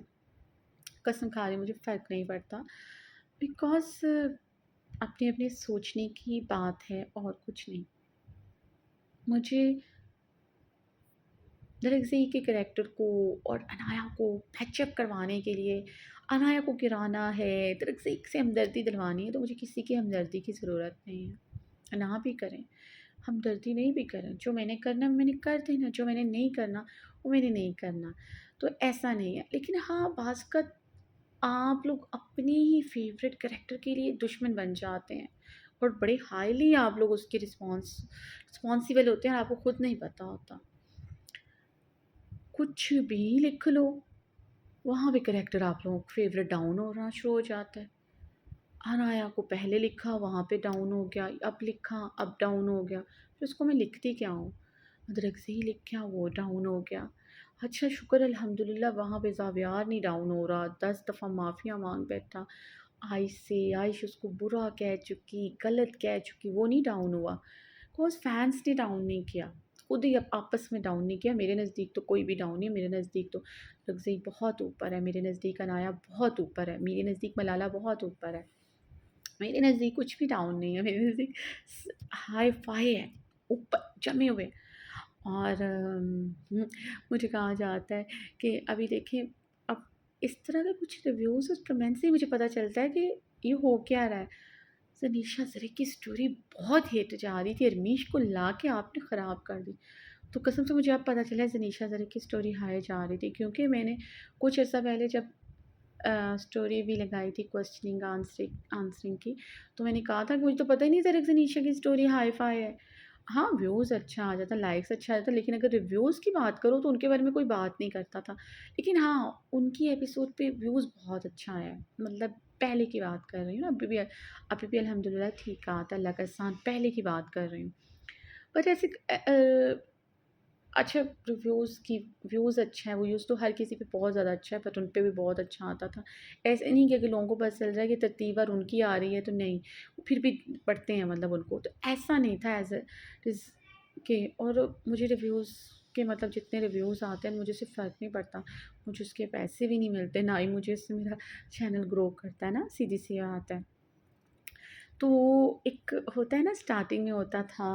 कसम खा रही हूँ, मुझे फ़र्क नहीं पड़ता, बिकॉज़ अपने-अपने सोचने की बात है और कुछ नहीं। मुझे दरअसल के करैक्टर को और अनाया को पैचअप करवाने के लिए, अनाया को गिराना है, दरअसल से हमदर्दी दिलवानी है, तो मुझे किसी की हमदर्दी की ज़रूरत नहीं है। ना भी करें, हमदर्दी नहीं भी करें, जो मैंने करना मैंने कर देना, जो मैंने नहीं करना वो मैंने नहीं करना। तो ऐसा नहीं है, लेकिन हाँ, बाज़ का आप लोग अपने ही फेवरेट कैरेक्टर के लिए दुश्मन बन जाते हैं, और बड़े हाईली आप लोग उसके रिस्पॉन्सिबल होते हैं और आपको खुद नहीं पता होता। कुछ भी लिख लो, वहाँ भी कैरेक्टर आप लोगों का फेवरेट डाउन होना शुरू हो जाता है। अनाया को पहले लिखा, वहाँ पे डाउन हो गया, अब लिखा, अब डाउन हो गया, फिर उसको मैं लिखती क्या हूँ? अदरक से ही लिखा, वो डाउन हो गया। अच्छा शुक्र अल्हम्दुलिल्लाह, वहाँ पे ज़ावियार नहीं डाउन हो रहा, 10 दफ़ा माफ़िया माँग बैठा। आयश उसको बुरा कह चुकी, गलत कह चुकी, वो नहीं डाउन हुआ। बिकॉज़ फैन्स ने डाउन नहीं किया, खुद ही अब आपस में डाउन नहीं किया। मेरे नज़दीक तो कोई भी डाउन नहीं है, मेरे नज़दीक तो रज़ी बहुत ऊपर है, मेरे नज़दीक अनाया बहुत ऊपर है, मेरे नज़दीक मलाला बहुत ऊपर है। मेरे नज़दीक कुछ भी डाउन नहीं है, मेरे नज़दीक हाई-फ़ाई है, ऊपर जमे हुए। और मुझे कहा जाता है कि अभी देखिए, अब इस तरह के कुछ रिव्यूज़ और कमेंट्स से मुझे पता चलता है कि ये हो क्या रहा है। ज़नीशा ज़रीन की स्टोरी बहुत हिट जा रही थी, अरमीश को लाके आपने ख़राब कर दी। तो कसम से मुझे अब पता चला ज़नीशा ज़रीन की स्टोरी हाई जा रही थी, क्योंकि मैंने कुछ अर्सा पहले जब स्टोरी भी लगाई थी क्वेश्चनिंग आंसरिंग आंसरिंग की, तो मैंने कहा था कि मुझे तो पता ही नहीं था ज़नीशा की स्टोरी हाई-फ़ाई है। हाँ, व्यूज़ अच्छा आ जाता, लाइक्स अच्छा आ जाता, लेकिन अगर रिव्यूज़ की बात करो तो उनके बारे में कोई बात नहीं करता था। लेकिन हाँ, उनकी एपिसोड पे व्यूज़ बहुत अच्छा आया है। मतलब पहले की बात कर रही हूँ ना, अभी भी अल्हम्दुलिल्लाह ठीक आता है, अल्लाह का एहसान, पहले की बात कर रही हूँ। पर ऐसे अच्छा, व्यूज़ अच्छा है, वो व्यूज़ तो हर किसी पे बहुत ज़्यादा अच्छा है, बट उन पे भी बहुत अच्छा आता था। ऐसे नहीं कि अगर लोगों को पता चल रहा है कि तरतीब और उनकी आ रही है तो नहीं, फिर भी पढ़ते हैं मतलब उनको, तो ऐसा नहीं था एज़ इट इज़ के। और मुझे रिव्यूज़ के मतलब जितने रिव्यूज़ आते हैं मुझे उससे फ़र्क नहीं पड़ता, मुझे उसके पैसे भी नहीं मिलते, ना ही मुझे उससे मेरा चैनल ग्रो करता है ना, सीधी-सी बात है। तो एक होता है ना, स्टार्टिंग में होता था,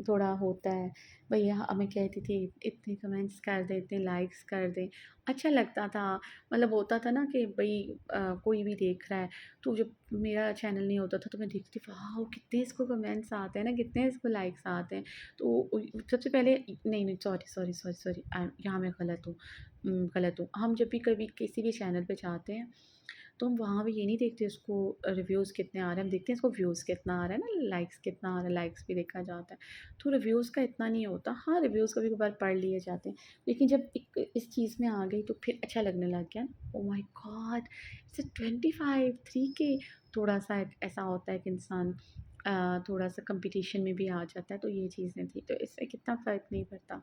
थोड़ा होता है, भैया मैं कहती थी इतने कमेंट्स कर दें, इतने लाइक्स कर दें, अच्छा लगता था। मतलब होता था ना कि भई कोई भी देख रहा है, तो जब मेरा चैनल नहीं होता था तो मैं देखती थी, वाओ! कितने इसको कमेंट्स आते हैं ना, कितने इसको लाइक्स आते हैं। तो सबसे पहले नहीं, नहीं, सॉरी, यहाँ मैं गलत हूँ। हम जब भी कभी किसी भी चैनल पे जाते हैं तो हम वहाँ भी ये नहीं देखते उसको रिव्यूज़ कितने आ रहे हैं, हम देखते हैं इसको व्यूज़ कितना आ रहा है ना, लाइक्स कितना आ रहा है, लाइक्स भी देखा जाता है। तो रिव्यूज़ का इतना नहीं होता। हाँ, रिव्यूज़ कभी-कभार पढ़ लिए जाते हैं, लेकिन जब एक इस चीज़ में आ गई तो फिर अच्छा लगने लग गया। Oh my God! इट्स 25 3 के, थोड़ा-सा ऐसा होता है कि इंसान थोड़ा-सा कॉम्पिटिशन में भी आ जाता है, तो ये चीज़ें थी। तो इससे कितना फ़र्क नहीं पड़ता।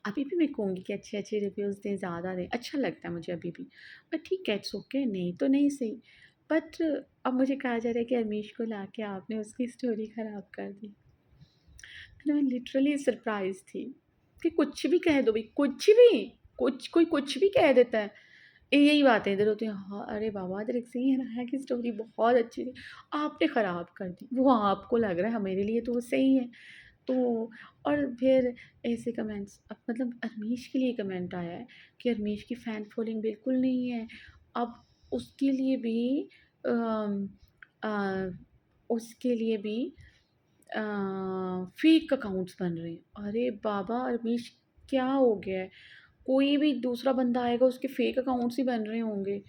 अभी भी मैं कहूँगी कि अच्छे-अच्छे रिव्यूज़ दें, ज़्यादा दें, अच्छा लगता है मुझे अभी भी। बट ठीक है, इट्स ओके, नहीं तो नहीं सही। बट अब मुझे कहा जा रहा है कि अमीश को लाके आपने उसकी स्टोरी ख़राब कर दी। मैं लिटरली सरप्राइज़ थी कि कुछ भी कह दो भई, कुछ भी कह देता है। यही बातें इधर होती हैं, हाँ, अरे बाबा इधर एक सीन है कि स्टोरी बहुत अच्छी थी, आपने ख़राब कर दी। वो आपको लग रहा है, हाँ, मेरे लिए तो वो सही है। तो और फिर ऐसे कमेंट्स, अब मतलब अरमीश के लिए कमेंट आया है कि अरमीश की फ़ैन फ़ॉलोइंग बिल्कुल नहीं है। अब उसके लिए भी अम, अ, उसके लिए भी फ़ेक अकाउंट्स बन रहे हैं। अरे बाबा अरमीश, क्या हो गया है? कोई भी दूसरा बंदा आएगा उसके फ़ेक अकाउंट्स ही बन रहे होंगे।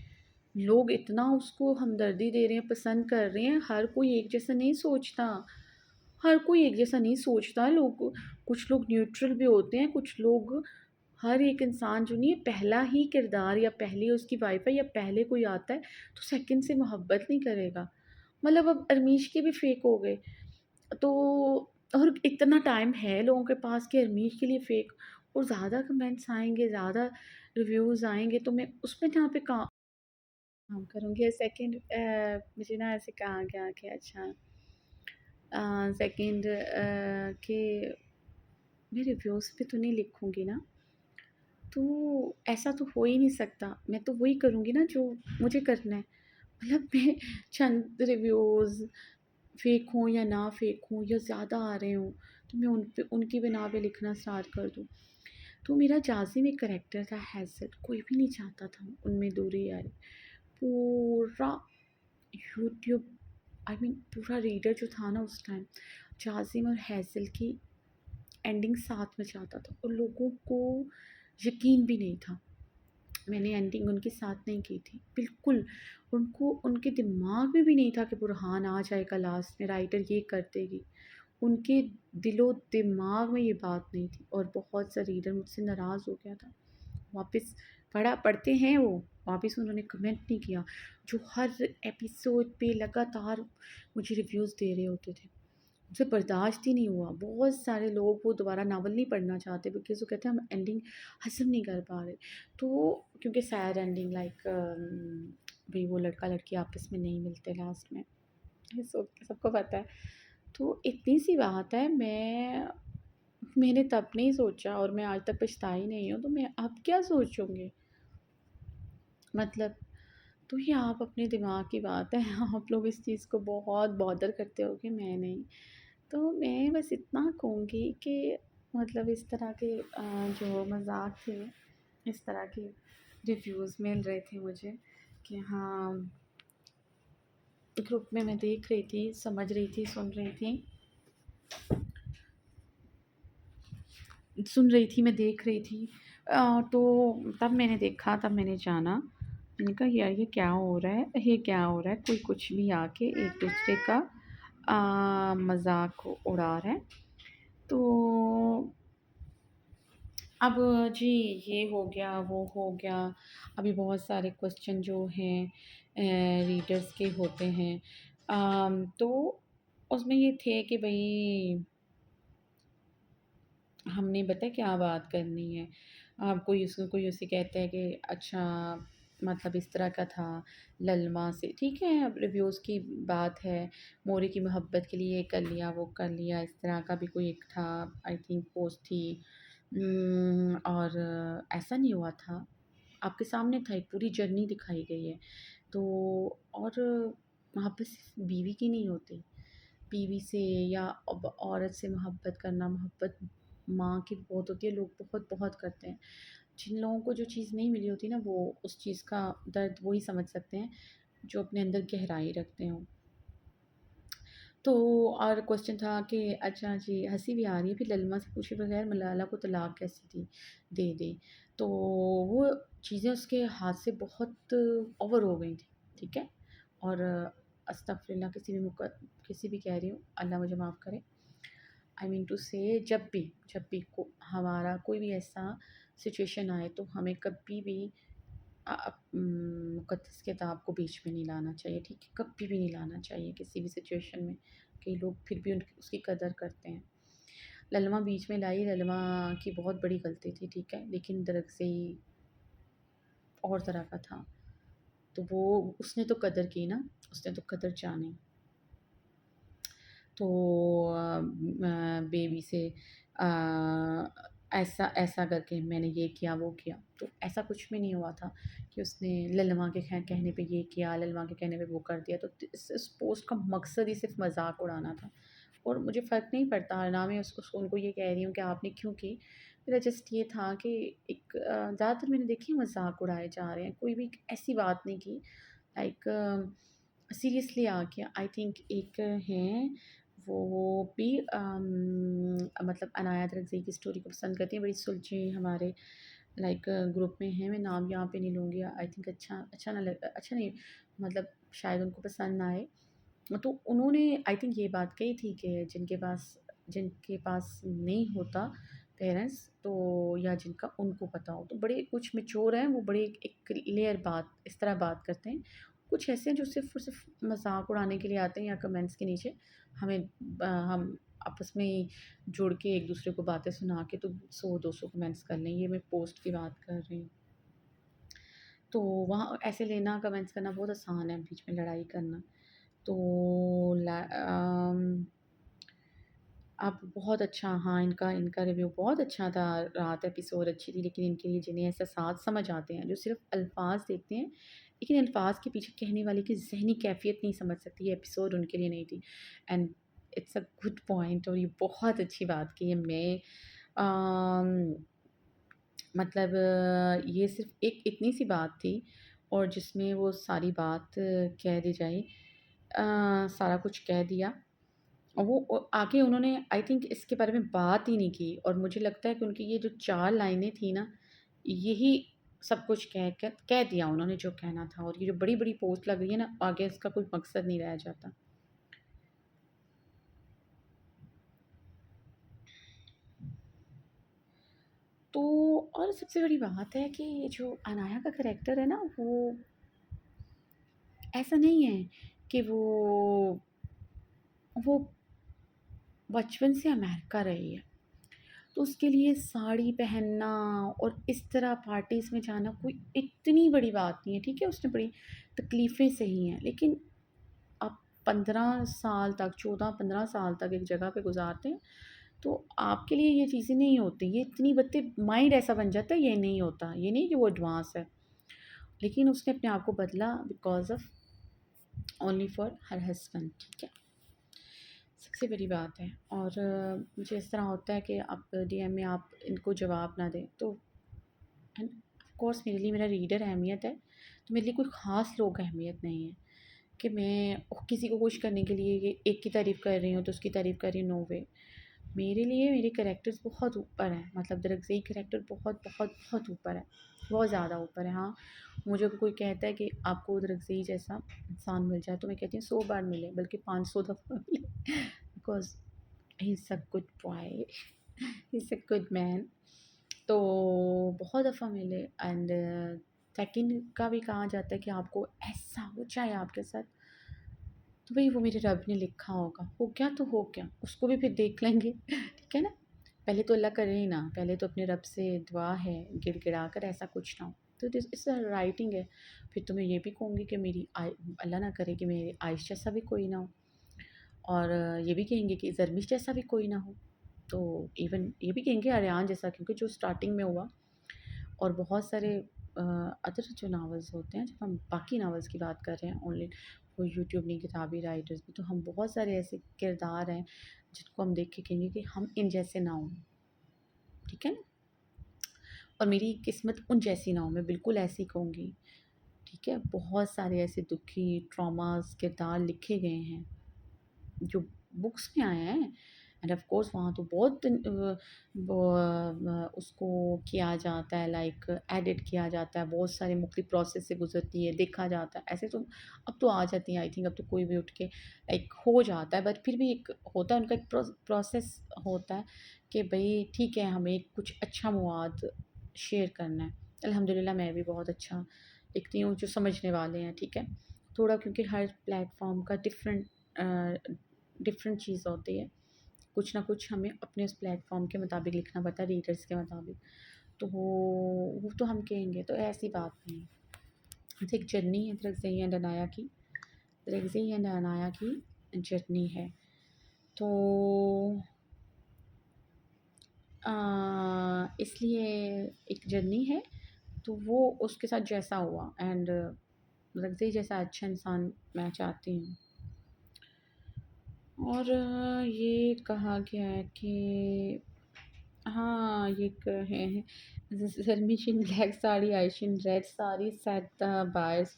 लोग इतना उसको हमदर्दी दे रहे हैं, पसंद कर रहे हैं, हर कोई एक जैसा नहीं सोचता। हर कोई एक जैसा नहीं सोचता, लोग कुछ लोग न्यूट्रल भी होते हैं, कुछ लोग, हर एक इंसान जो नहीं है, पहला ही किरदार या पहली उसकी वाइफ़ है या पहले कोई आता है, तो सेकंड से मोहब्बत नहीं करेगा। मतलब अब अरमीश के भी फ़ेक हो गए। तो और इतना टाइम है लोगों के पास कि अरमीश के लिए फ़ेक और ज़्यादा कमेंट्स आएँगे, ज़्यादा रिव्यूज़ आएँगे, तो मैं उसमें यहाँ पे काम करूँगी। सेकंड मुझे ना ऐसे कहा गया कि अच्छा सेकंड कि मैं रिव्यूज़ पे तो नहीं लिखूँगी ना, तो ऐसा तो हो ही नहीं सकता। मैं तो वही करूँगी ना जो मुझे करना है। मतलब मैं चंद रिव्यूज़ फ़ेक हों या ना फ़ेक हों या ज़्यादा आ रहे हों, तो मैं उन पे उनकी बिना पे लिखना स्टार्ट कर दूँ। तो मेरा जाज़िम एक करैक्टर था, हैज़ल, कोई भी नहीं चाहता था उनमें दूरी आए। पूरा यूट्यूब, आई मीन पूरा रीडर जो था ना उस टाइम, जाज़िम और हैज़ल की एंडिंग साथ में चाहता था और लोगों को यकीन भी नहीं था। मैंने एंडिंग उनके साथ नहीं की थी, बिल्कुल। उनको उनके दिमाग में भी नहीं था कि बुरहान आ जाएगा लास्ट में, राइटर ये कर देगी। उनके दिलो-दिमाग में ये बात नहीं थी और बहुत सा रीडर मुझसे नाराज़ हो गया था। वापस पढ़ते हैं वो, वापस उन्होंने कमेंट नहीं किया, जो हर एपिसोड पे लगातार मुझे रिव्यूज़ दे रहे होते थे। मुझसे बर्दाश्त ही नहीं हुआ। बहुत सारे लोग वो दोबारा नावल नहीं पढ़ना चाहते बिकॉज़ वो कहते हैं हम एंडिंग हज़म नहीं कर पा रहे। तो क्योंकि सैड एंडिंग लाइक भई वो लड़का-लड़की आपस में नहीं मिलते लास्ट में। ये सबको पता है। तो इतनी-सी बात है, मैंने तब नहीं सोचा और मैं आज तक पछताई नहीं हूँ, तो मैं अब क्या सोचूँगी? मतलब तो ये आप अपने दिमाग की बात है, आप लोग इस चीज़ को बहुत बॉदर करते होगे, मैं नहीं। तो मैं बस इतना कहूँगी कि मतलब इस तरह के जो मज़ाक थे, इस तरह के रिव्यूज़ मिल रहे थे मुझे कि हाँ, ग्रुप में मैं देख रही थी, समझ रही थी, सुन रही थी, मैं देख रही थी। तो तब मैंने देखा, तब मैंने जाना। मैंने कहा यार ये क्या हो रहा है, ये क्या हो रहा है? कोई कुछ भी आके एक दूसरे का मजाक उड़ा रहा है। तो अब जी ये हो गया, वो हो गया। अभी बहुत सारे क्वेश्चन जो हैं रीडर्स के होते हैं। तो उसमें ये थे कि भई हमने पता है क्या बात करनी है। कोई उसे कहता है कि अच्छा मतलब इस तरह का था ललमा से, ठीक है, अब रिव्यूज़ की बात है। मोरे की मोहब्बत के लिए ये कर लिया, वो कर लिया, इस तरह का भी कोई एक था, आई थिंक पोस्ट थी। और ऐसा नहीं हुआ था, आपके सामने था, एक पूरी जर्नी दिखाई गई है। तो और वहाँ पे सिर्फ बीवी की नहीं होती, बीवी से या अब औरत से मोहब्बत करना, मोहब्बत माँ की बहुत होती है, लोग बहुत बहुत करते हैं। जिन लोगों को जो चीज़ नहीं मिली होती ना, वो उस चीज़ का दर्द वही समझ सकते हैं जो अपने अंदर गहराई रखते हों। तो और क्वेश्चन था कि अच्छा जी, हंसी भी आ रही है, फिर ललिमा से पूछे बगैर मलाला को तलाक कैसे दी दे दे। तो वो चीज़ें उसके हाथ से बहुत ओवर हो गई थी, ठीक है। और अस्तगफिरुल्लाह, किसी भी कह रही हूँ, अल्लाह मुझे माफ़ करे। आई मीन टू से जब भी हमारा कोई भी ऐसा सिचुएशन आए तो हमें कभी भी मुक़द्दस किताब को बीच में नहीं लाना चाहिए, ठीक है? कभी भी नहीं लाना चाहिए किसी भी सिचुएशन में। कई लोग फिर भी उनकी उसकी कदर करते हैं। ललमा बीच में लाई, ललमा की बहुत बड़ी गलती थी, ठीक है? लेकिन दरअसल और तरह का था। तो वो उसने तो कदर की ना, उसने तो कदर जानी। तो बेबी से ऐसा ऐसा करके मैंने ये किया, वो किया। तो ऐसा कुछ भी नहीं हुआ था कि उसने ललमा के कहने पे ये किया, ललमा के कहने पे वो कर दिया। तो इस पोस्ट का मकसद ही सिर्फ़ मज़ाक उड़ाना था। और मुझे फ़र्क नहीं पड़ता, ना मैं उसको उनको ये कह रही हूँ कि आपने क्यों की। मेरा जस्ट ये था कि एक ज़्यादातर मैंने देखी मज़ाक उड़ाए जा रहे हैं, कोई भी ऐसी बात नहीं की लाइक सीरियसली आके। आई थिंक एक हैं वो भी मतलब अनायत रज़ी की स्टोरी को पसंद करती हैं, बड़ी सुलझी हमारे लाइक ग्रुप में हैं। मैं नाम यहाँ पे नहीं लूँगी, आई थिंक अच्छा नहीं, मतलब शायद उनको पसंद ना आए। तो उन्होंने आई थिंक ये बात कही थी कि जिनके पास नहीं होता पेरेंट्स, तो या जिनका उनको पता हो, तो बड़े कुछ मैच्योर हैं वो, बड़े एक क्लियर बात इस तरह बात करते हैं। कुछ ऐसे हैं जो सिर्फ़ और सिर्फ़ मज़ाक उड़ाने के लिए आते हैं या कमेंट्स के नीचे हमें हम आपस में ही जुड़ के एक दूसरे को बातें सुना के तो 100-200 कमेंट्स कर लें, ये मैं पोस्ट की बात कर रही हूँ। तो वहाँ ऐसे लेना कमेंट्स करना बहुत आसान है, बीच में लड़ाई करना। तो अब बहुत अच्छा, हाँ, इनका इनका रिव्यू बहुत अच्छा था, रात एपिसोड अच्छी थी, लेकिन इनके लिए जिन्हें एहसास समझ आते हैं, जो सिर्फ़ अल्फ़ाज़ देखते हैं, लेकिन अल्फ़ाज़ के पीछे कहने वाले की ज़हनी कैफ़ियत नहीं समझ सकती, ये एपिसोड उनके लिए नहीं थी। And it's a good point, और ये बहुत अच्छी बात की है। मैं अम, मतलब ये सिर्फ़ एक इतनी सी बात थी और जिसमें वो सारी बात कह दी जाए, सारा कुछ कह दिया। और वो आगे उन्होंने आई थिंक इसके बारे में बात ही नहीं की, और मुझे लगता है कि उनकी ये जो 4 लाइनें थी ना, यही सब कुछ कह दिया उन्होंने जो कहना था। और ये जो बड़ी-बड़ी पोस्ट लग रही है ना, आगे इसका कोई मकसद नहीं रह जाता। तो और सबसे बड़ी बात है कि ये जो अनाया का करैक्टर है ना, वो ऐसा नहीं है कि वो बचपन से अमेरिका रही है। तो उसके लिए साड़ी पहनना और इस तरह पार्टीज़ में जाना कोई इतनी बड़ी बात नहीं है, ठीक है? उसने बड़ी तकलीफ़ें सही हैं, लेकिन आप 15 साल तक, 14-15 साल तक एक जगह पे गुज़ारते हैं, तो आपके लिए ये चीज़ें नहीं होती। ये इतनी बातें, माइंड ऐसा बन जाता है, ये नहीं होता। ये नहीं कि वो एडवांस है, लेकिन उसने अपने आप को बदला because of only for her husband, ठीक है? सबसे बड़ी बात है। और मुझे इस तरह होता है कि आप डीएम में आप इनको जवाब ना दें, तो एंड ऑफ कोर्स मेरे लिए मेरा रीडर अहमियत है, तो मेरे लिए कोई ख़ास लोग अहमियत नहीं है। कि मैं किसी को खुश करने के लिए एक की तारीफ़ कर रही हूँ तो उसकी तारीफ़ कर रही हूँ, नो वे। मेरे लिए मेरे कैरेक्टर्स बहुत ऊपर हैं, मतलब दरअसल कैरेक्टर बहुत बहुत बहुत ऊपर है, बहुत ज़्यादा ऊपर है। हाँ, मुझे कोई कहता है कि आपको दरअसल जैसा इंसान मिल जाए तो मैं कहती हूँ 100 बार मिले, बल्कि 500 दफ़ा मिले, because he is a good boy, he is a good man. तो बहुत दफ़ा मिले एंड सेकंड का भी कहा जाता है कि आपको ऐसा हो जाए आपके साथ, तो भई वो मेरे रब ने लिखा होगा, हो गया तो हो गया, उसको भी फिर देख लेंगे, ठीक है ना? पहले तो अल्लाह करे ही ना, पहले तो अपने रब से दुआ है, गिड़गिड़ा कर ऐसा कुछ ना हो। तो दिस इट्स अ राइटिंग है। फिर तो मैं ये भी कहूँगी कि मेरी अल्लाह ना करे कि मेरे आइश जैसा भी कोई ना हो, और ये भी कहेंगे कि ज़रमिश जैसा भी कोई ना हो। तो इवन ये भी कहेंगे आर्यान जैसा, क्योंकि जो स्टार्टिंग में हुआ, और बहुत सारे अदर जो नावल्स होते हैं, जब हम बाकी नावल्स की बात कर रहे हैं ओनली, वो यूट्यूब नहीं, किताबी राइटर्स भी, तो हम बहुत सारे ऐसे किरदार हैं जिनको हम देख के कहेंगे कि हम इन जैसे ना हों, ठीक है ना? और मेरी किस्मत उन जैसी ना हो, मैं बिल्कुल ऐसी कहूँगी, ठीक है? बहुत सारे ऐसे दुखी ट्रॉमास किरदार लिखे गए हैं जो बुक्स में आए हैं, एंड ऑफ कोर्स वहाँ तो बहुत उसको किया जाता है, लाइक एडिट किया जाता है, बहुत सारे मुख्तलिफ प्रोसेस से गुजरती है, देखा जाता है। ऐसे तो अब तो आ जाती हैं, आई थिंक अब तो कोई भी उठ के लाइक हो जाता है, बट फिर भी एक होता है उनका, एक प्रोसेस होता है कि भाई ठीक है, हमें कुछ अच्छा मवाद शेयर करना है। अल्हम्दुलिल्लाह मैं भी बहुत अच्छा लिखती हूँ, जो समझने वाले हैं, ठीक है? थोड़ा, क्योंकि हर प्लेटफ़ॉर्म का डिफरेंट चीज़ होती है। कुछ ना कुछ हमें अपने उस प्लेटफ़ॉर्म के मुताबिक लिखना पड़ता है, रीडर्स के मुताबिक। तो वो तो हम कहेंगे, तो ऐसी बात नहीं है। तो एक जर्नी है तरज़ई एंड अनाया की, तरज़ई एंड अनाया की जर्नी है। तो इसलिए एक जर्नी है, तो वो उसके साथ जैसा हुआ, एंड तरज़ई जैसा अच्छा इंसान मैं चाहती हूँ। और ये कहा गया है कि हाँ, ये एक है, Zermish in black saree, Aish in red saree, set the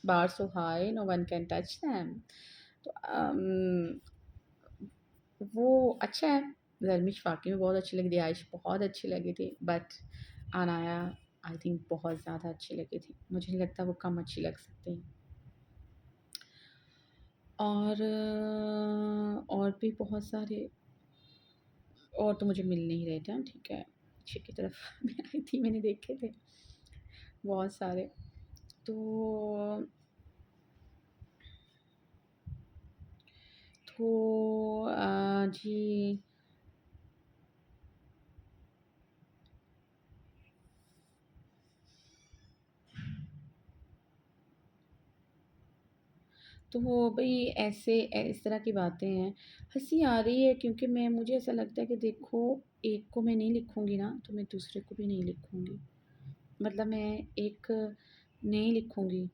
bar so high, no one can touch them. तो वो अच्छा है। ज़रमिश वाक़ई में बहुत अच्छी लगी थी, आइश बहुत अच्छी लगी थी, बट अनाया आई थिंक बहुत ज़्यादा अच्छी लगी थी। मुझे नहीं लगता वो कम अच्छी लग सकती। और और भी बहुत सारे, और तो मुझे मिल नहीं रहे थे। हाँ, ठीक है, पीछे की तरफ मैं आई थी, मैंने देखे थे बहुत सारे। तो जी, तो वो भई ऐसे इस तरह की बातें हैं। हँसी आ रही है क्योंकि मैं मुझे ऐसा लगता है कि देखो, एक को मैं नहीं लिखूँगी ना, तो मैं दूसरे को भी नहीं लिखूँगी। मतलब मैं एक नहीं लिखूँगी,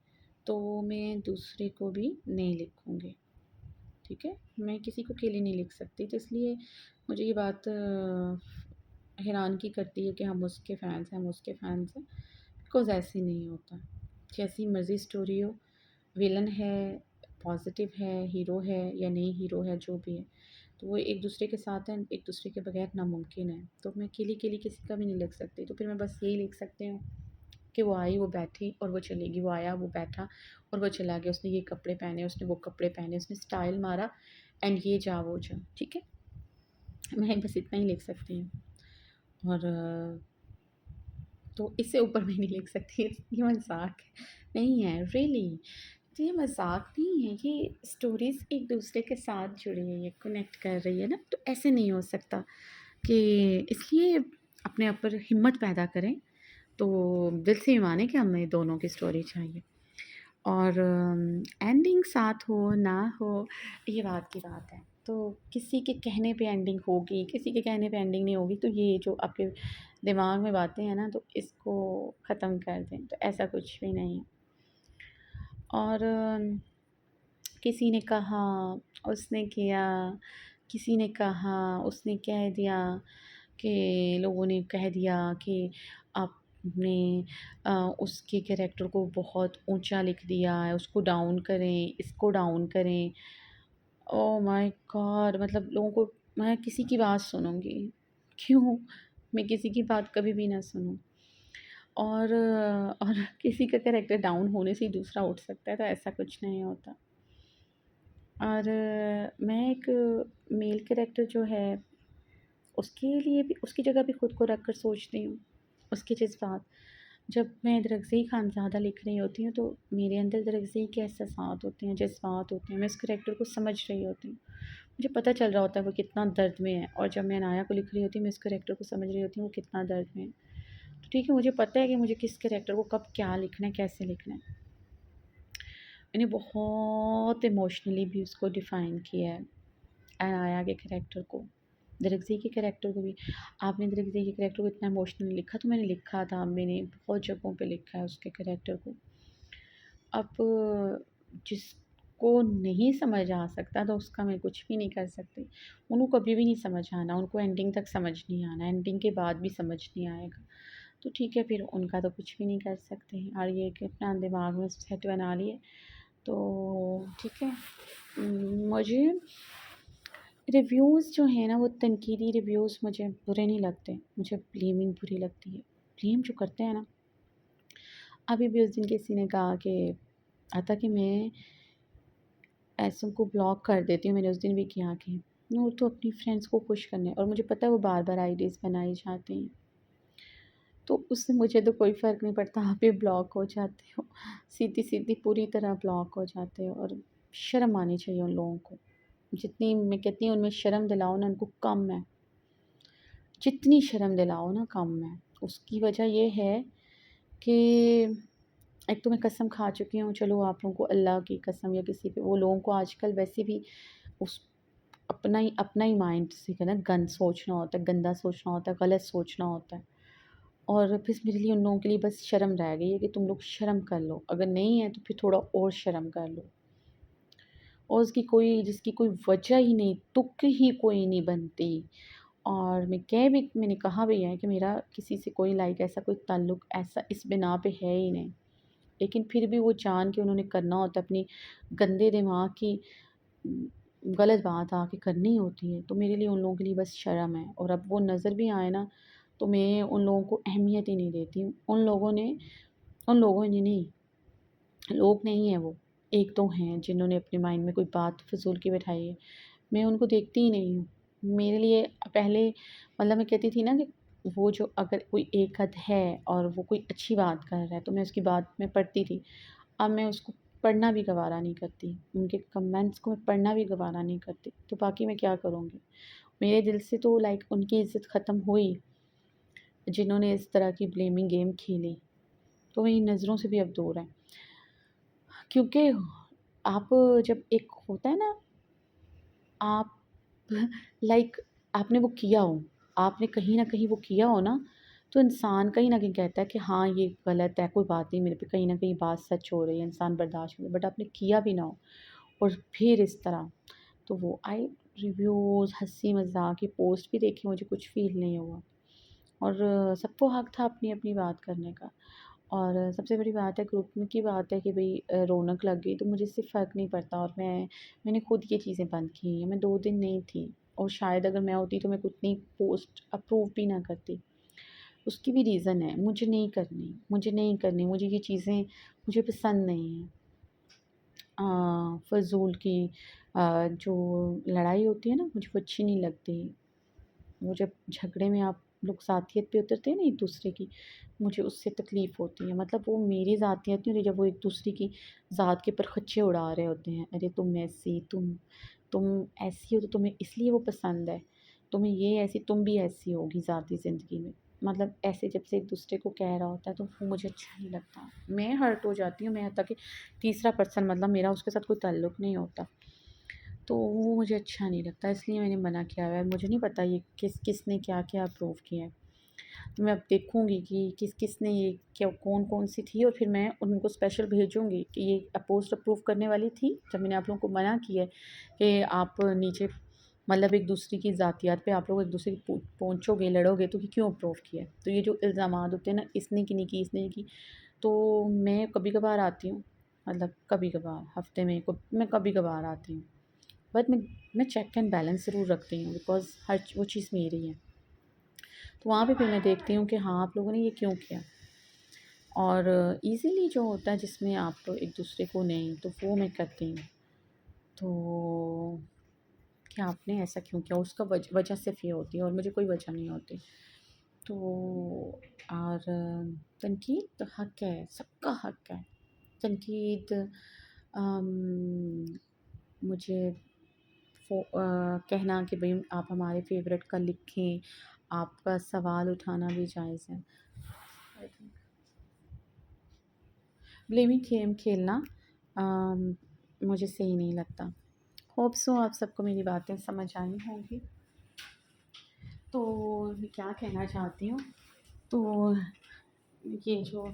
तो मैं दूसरे को भी नहीं लिखूँगी, ठीक है? मैं किसी को अकेले नहीं लिख सकती, तो इसलिए मुझे ये बात हैरानगी करती है कि हम उसके फ़ैन्स हैं, हम उसके फ़ैन्स हैं। बिकॉज़ ऐसे नहीं होता। जैसी मर्ज़ी स्टोरी हो, विलन है, पॉज़िटिव है, हीरो है या नहीं हीरो है, जो भी है, तो वो एक-दूसरे के साथ हैं, एक-दूसरे के बगैर नामुमकिन है। तो मैं अकेली-अकेली किसी का भी नहीं लिख सकती, तो फिर मैं बस यही लिख सकती हूँ कि वो आई, वो बैठी और वो चली गई, वो आया, वो बैठा और वो चला गया। उसने ये कपड़े पहने, उसने वो कपड़े पहने, उसने स्टाइल मारा, एंड ये जा, वो जा, ठीक है? मैं बस इतना ही लिख सकती हूँ, और तो इससे ऊपर मैं नहीं लिख सकती। ये मज़ाक नहीं है, रियली। तो ये मज़ाक नहीं है, ये स्टोरीज़ एक-दूसरे के साथ जुड़ी हुई है, कनेक्ट कर रही है ना, तो ऐसे नहीं हो सकता कि, इसलिए अपने आप पर हिम्मत पैदा करें, तो दिल से ये मानें कि हमें दोनों की स्टोरी चाहिए, और एंडिंग साथ हो, ना हो, ये बात की बात है। तो किसी के कहने पे एंडिंग होगी, किसी के कहने पे एंडिंग नहीं होगी, तो ये जो आपके दिमाग में बातें हैं ना, तो इसको ख़त्म कर दें, तो ऐसा कुछ भी नहीं है। और किसी ने कहा, उसने किया, किसी ने कहा, उसने कह दिया, कि लोगों ने कह दिया कि आप ने उसके कैरेक्टर को बहुत ऊँचा लिख दिया है, उसको डाउन करें, इसको डाउन करें। Oh my God! मतलब लोगों को मैं किसी की बात सुनूँगी, क्यों? मैं किसी की बात कभी भी ना सुनूँ। और किसी का कैरेक्टर डाउन होने से ही दूसरा उठ सकता है, तो ऐसा कुछ नहीं होता। और मैं एक मेल कैरेक्टर जो है, उसके लिए भी उसकी जगह भी खुद को रख कर सोचती हूँ, उसके जज़्बात। जब मैं दरअज़ी खानज़ादा लिख रही होती हूँ, तो मेरे अंदर दरअज़ी के एहसासात होते हैं, जज़्बात होते हैं, मैं उस कैरेक्टर को समझ रही होती हूँ। मुझे पता चल रहा होता है वो कितना दर्द में है, और जब मैं अनाया को लिख रही होती हूँ, मैं इस कैरेक्टर को समझ रही होती हूँ वो कितना दर्द में है। तो ठीक है, मुझे पता है कि मुझे किस कैरेक्टर को कब क्या लिखना है, कैसे लिखना है। मैंने बहुत इमोशनली भी उसको डिफ़ाइन किया है, अनाया के कैरेक्टर को, दरअज़ी के कैरेक्टर को भी। आपने दरअज़ी के कैरेक्टर को इतना इमोशनली लिखा, तो मैंने लिखा था, मैंने बहुत जगहों पे लिखा है उसके कैरेक्टर को। अब जिसको नहीं समझ आ सकता, तो उसका मैं कुछ भी नहीं कर सकती। उनको कभी भी नहीं समझ आना, उनको एंडिंग तक समझ नहीं आना, एंडिंग के बाद भी समझ नहीं आएगा। तो ठीक है, फिर उनका तो कुछ भी नहीं कर सकते, और ये कि अपना दिमाग में सेट बना लिए, तो ठीक है। मुझे रिव्यूज़ जो हैं ना, वो तनकीदी रिव्यूज़ मुझे बुरे नहीं लगते, मुझे ब्लेमिंग बुरी लगती है। ब्लेम जो करते हैं ना, अभी भी उस दिन किसी ने कहा कि था कि मैं ऐसों को ब्लॉक कर देती हूँ, मैंने उस दिन भी किया कि वो तो अपनी फ्रेंड्स को खुश करने, और मुझे पता है वो बार-बार आईडीज़ बनाई जाती हैं। तो उससे मुझे तो कोई फ़र्क नहीं पड़ता, आप भी ब्लॉक हो जाते हो, सीधी-सीधी पूरी तरह ब्लॉक हो जाते हो, और शर्म आनी चाहिए उन लोगों को। जितनी मैं कहती हूँ उनमें शर्म दिलाओ ना उनको कम है, जितनी शर्म दिलाओ ना कम है। उसकी वजह ये है कि एक तो मैं कसम खा चुकी हूँ, चलो आप लोगों को अल्लाह की कसम या किसी पे, वो लोगों को आजकल वैसे भी उस अपना ही माइंड से है ना गंद सोचना होता है, गंदा सोचना होता है, गलत सोचना होता है। और फिर मेरे लिए उन लोगों के लिए बस शर्म रह गई है कि तुम लोग शर्म कर लो, अगर नहीं है तो फिर थोड़ा और शर्म कर लो। और जिसकी कोई वजह ही नहीं, तुक ही कोई नहीं बनती। और मैंने कहा भी है कि मेरा किसी से कोई ऐसा कोई ताल्लुक़ ऐसा इस बिना पे है ही नहीं। लेकिन फिर भी वो जान के उन्होंने करना होता है, अपनी गंदे दिमाग की गलत बात आके करनी होती है, तो मेरे लिए उन लोगों के लिए बस शर्म है। और अब वो नज़र भी आए ना, तो मैं उन लोगों को अहमियत ही नहीं देती। उन लोगों ने नहीं, लोग नहीं हैं वो, 1-2 हैं जिन्होंने अपने माइंड में कोई बात फ़िज़ूल की बिठाई है। मैं उनको देखती ही नहीं हूँ। मेरे लिए पहले मतलब मैं कहती थी ना कि वो जो अगर कोई एक आध है और वो कोई अच्छी बात कर रहा है, तो मैं उसकी बात मैं पढ़ती थी। अब मैं उसको पढ़ना भी गवारा नहीं करती, उनके कमेंट्स को मैं पढ़ना भी गवारा नहीं करती, तो बाकी मैं क्या करूँगी? मेरे दिल से तो उनकी इज़्ज़त ख़त्म हुई, जिन्होंने इस तरह की ब्लेमिंग गेम खेली, तो मेरी नज़रों से भी अब दूर हैं। क्योंकि आप जब एक होता है ना, आप लाइक आपने वो किया हो, आपने कहीं न कहीं वो किया हो ना, तो इंसान कहीं न कहीं कहता है कि हाँ, ये गलत है, कोई बात नहीं, मेरे पे कहीं न कहीं बात सच हो रही है, इंसान बर्दाश्त कर ले। बट आपने किया भी ना हो और फिर इस तरह, तो वो आई रिव्यूज़, हँसी-मज़ाक की पोस्ट भी देखी, मुझे कुछ फ़ील नहीं हुआ। और सबको हक था अपनी-अपनी बात करने का। और सबसे बड़ी बात है ग्रुप में की बात है कि भई रौनक लग गई, तो मुझे इससे फ़र्क नहीं पड़ता, और मैंने खुद ये चीज़ें बंद की हैं। मैं 2 दिन नहीं थी, और शायद अगर मैं होती तो मैं उतनी पोस्ट अप्रूव भी ना करती। उसकी भी रीज़न है, मुझे ये चीज़ें मुझे पसंद नहीं हैं। फ़िज़ूल की जो लड़ाई होती है ना, मुझे वो अच्छी नहीं लगती। वो जब झगड़े में आप लोग ज़ातियत पे उतरते हैं ना एक-दूसरे की, मुझे उससे तकलीफ़ होती है। मतलब वो मेरी ज़ातियत नहीं होती, जब वो एक-दूसरे की ज़ात के परखच्चे उड़ा रहे होते हैं। अरे तुम ऐसी हो तो तुम्हें इसलिए वो पसंद है, तुम्हें ये ऐसी तुम भी ऐसी होगी ज़ाती ज़िंदगी में। मतलब ऐसे जब से एक-दूसरे को कह रहा होता है, तो वो मुझे अच्छा नहीं लगता। मैं हर्ट हो जाती हूँ, मैं यहाँ तक कि तीसरा पर्सन, मतलब मेरा उसके साथ कोई ताल्लुक नहीं होता। तो वो मुझे अच्छा नहीं लगता, इसलिए मैंने मना किया हुआ है। मुझे नहीं पता ये किसने क्या-क्या अप्रूव किया है। तो मैं अब देखूँगी कि किसने ये क्या कौन-कौन सी थी, और फिर मैं उनको स्पेशल भेजूँगी कि ये पोस्ट अप्रूव करने वाली थी, जब मैंने आप लोगों को मना किया है कि आप नीचे मतलब एक दूसरे की ज़ातियात पे आप लोग एक दूसरे की पहुँचोगे, लड़ोगे तो कि क्यों अप्रूव किया है। तो ये जो इल्ज़ामात होते हैं ना, इसने की नहीं की, इसने नहीं की, तो मैं कभी-कभार आती हूँ, मतलब कभी-कभार हफ़्ते में मैं कभी-कभार आती हूँ। बट मैं चेक एंड बैलेंस ज़रूर रखती हूँ, बिकॉज़ वो चीज़ मेरी है। तो वहाँ पे फिर मैं देखती हूँ कि हाँ, आप लोगों ने ये क्यों किया। और ईज़िली जो होता है जिसमें आप एक दूसरे को नहीं, तो वो मैं करती हूँ। तो कि आपने ऐसा क्यों किया, उसका वजह सिर्फ़ ये होती है और मुझे कोई वजह नहीं होती। तो और तनकीद तो हक़ है, सबका हक़ है। तनकीद मुझे कहना कि भई आप हमारे फ़ेवरेट का लिखें, आपका सवाल उठाना भी जायज़ है। ब्लेमिंग गेम खेलना मुझे सही नहीं लगता। होप सो आप सबको मेरी बातें समझ आई होंगी। तो मैं क्या कहना चाहती हूँ, तो ये जो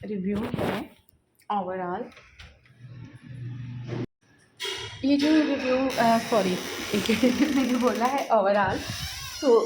रिव्यू है ओवरऑल, ये जो रिव्यू सॉरी मैंने बोला है ओवरऑल, तो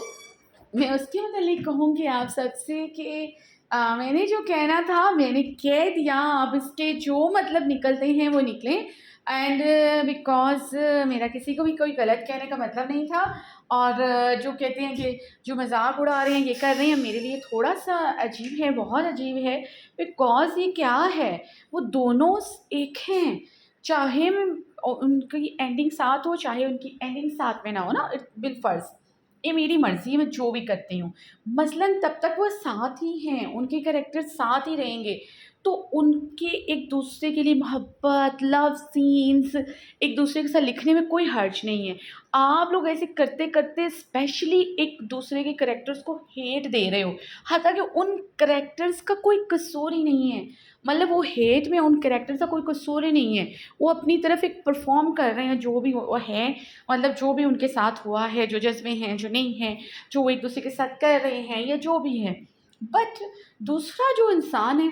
मैं उसके मतलब कहूँगी आप सबसे कि मैंने जो कहना था मैंने कह दिया। अब इसके जो मतलब निकलते हैं वो निकलें, एंड बिकॉज़ मेरा किसी को भी कोई गलत कहने का मतलब नहीं था। और जो कहते हैं कि जो मज़ाक उड़ा रहे हैं, ये कर रहे हैं, मेरे लिए थोड़ा-सा अजीब है, बहुत अजीब है। बिकॉज़ ये क्या है, वो दोनों एक हैं, चाहे उनकी एंडिंग साथ हो, चाहे उनकी एंडिंग साथ में ना हो ना, बिलफ़र्ज़ ये मेरी मर्ज़ी है, मैं जो भी करती हूँ। मसलन तब तक वो साथ ही हैं, उनके कैरेक्टर साथ ही रहेंगे, तो उनके एक-दूसरे के लिए मोहब्बत, लव सीन्स एक-दूसरे के साथ लिखने में कोई हर्ज नहीं है। आप लोग ऐसे करते-करते स्पेशली एक-दूसरे के कैरेक्टर्स को हेट दे रहे हो, हालाँकि उन कैरेक्टर्स का कोई कसूर ही नहीं है। मतलब वो हेट में उन कैरेक्टर्स का कोई कसूर ही नहीं है। वो अपनी तरफ एक परफ़ॉर्म कर रहे हैं, जो भी वो है, मतलब जो भी उनके साथ हुआ है, जो जज़्बे हैं, जो नहीं हैं, जो वो एक-दूसरे के साथ कर रहे हैं या जो भी है। बट दूसरा जो इंसान है,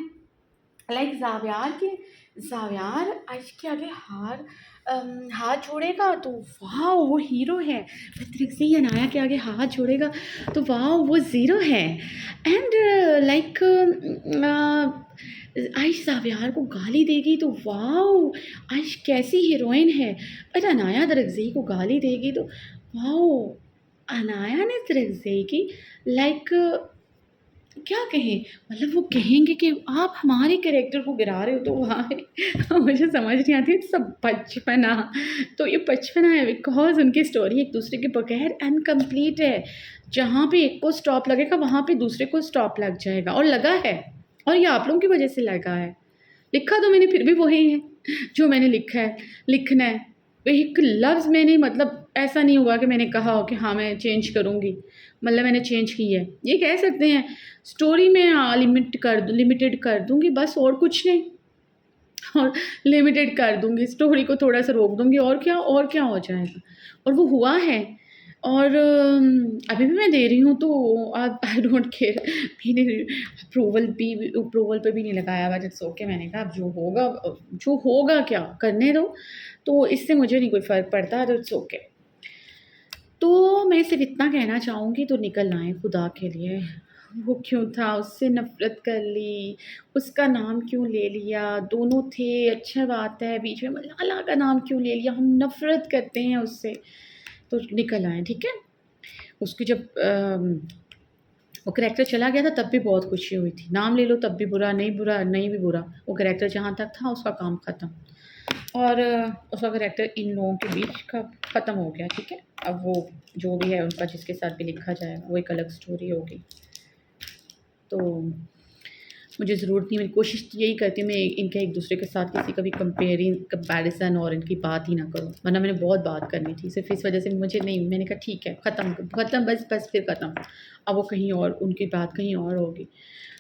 लाइक ज़ाव्यार आज के आगे हाथ जोड़ेगा तो वाओ वो हीरो है। पत्रिक से ही अनाया के आगे हाथ जोड़ेगा तो वाओ वो ज़ीरो है। एंड लाइक आइश ज़ाव्यार को गाली देगी तो वाओ आइश कैसी हीरोइन है। और अनाया दरअज़ई को गाली देगी तो वाओ अनाया ने दरअज़ई की लाइक क्या कहें, मतलब वो कहेंगे कि आप हमारे कैरेक्टर को गिरा रहे हो, तो वहाँ पे मुझे समझ नहीं आती सब बचपना। तो ये बचपना है बिकॉज़ उनकी स्टोरी एक दूसरे के बगैर अनकम्प्लीट है। जहाँ पे एक को स्टॉप लगेगा वहाँ पे दूसरे को स्टॉप लग जाएगा, और लगा है, और ये आप लोगों की वजह से लगा है। लिखा तो मैंने फिर भी वही है जो मैंने लिखा है, लिखना है। एक लफ्ज़ मैंने मतलब ऐसा नहीं हुआ कि मैंने कहा हो कि हाँ मैं चेंज करूँगी, मतलब मैंने चेंज की है। ये कह सकते हैं स्टोरी में लिमिटेड कर दूँगी बस, और कुछ नहीं। और लिमिटेड कर दूँगी, स्टोरी को थोड़ा-सा रोक दूँगी, और क्या हो जाएगा। और वो हुआ है, और अभी भी मैं दे रही हूँ, तो आप आई डोंट केयर। मैंने अप्रूवल पे भी नहीं लगाया हुआ, इट्स ओके। मैंने कहा अब जो होगा क्या करने दो, तो इससे मुझे नहीं कोई फ़र्क पड़ता, तो इट्स ओके। तो मैं सिर्फ़ इतना कहना चाहूँगी, तो निकल आएँ खुदा के लिए। वो क्यों था, उससे नफ़रत कर ली, उसका नाम क्यों ले लिया, दोनों थे अच्छा बात है, बीच में मलाला का नाम क्यों ले लिया, हम नफ़रत करते हैं उससे। तो निकल आएँ, ठीक है? उसकी जब वो करैक्टर चला गया था तब भी बहुत खुशी हुई थी, नाम ले लो तब भी बुरा, नहीं भी बुरा, वो करैक्टर जहाँ तक था उसका काम ख़त्म। और उसका करैक्टर इन लोगों के बीच का ख़त्म हो गया, ठीक है? अब वो जो भी है उनका जिसके साथ भी लिखा जाए वो एक अलग स्टोरी होगी। तो मुझे ज़रूरत नहीं, मैं कोशिश तो यही करती हूँ मैं इनके एक-दूसरे के साथ किसी का भी कंपैरिज़न और इनकी बात ही ना करूँ, वरना मैंने बहुत बात करनी थी। सिर्फ़ इस वजह से मुझे नहीं, मैंने कहा ठीक है ख़त्म बस फिर ख़त्म। अब वो कहीं और, उनकी बात कहीं और होगी।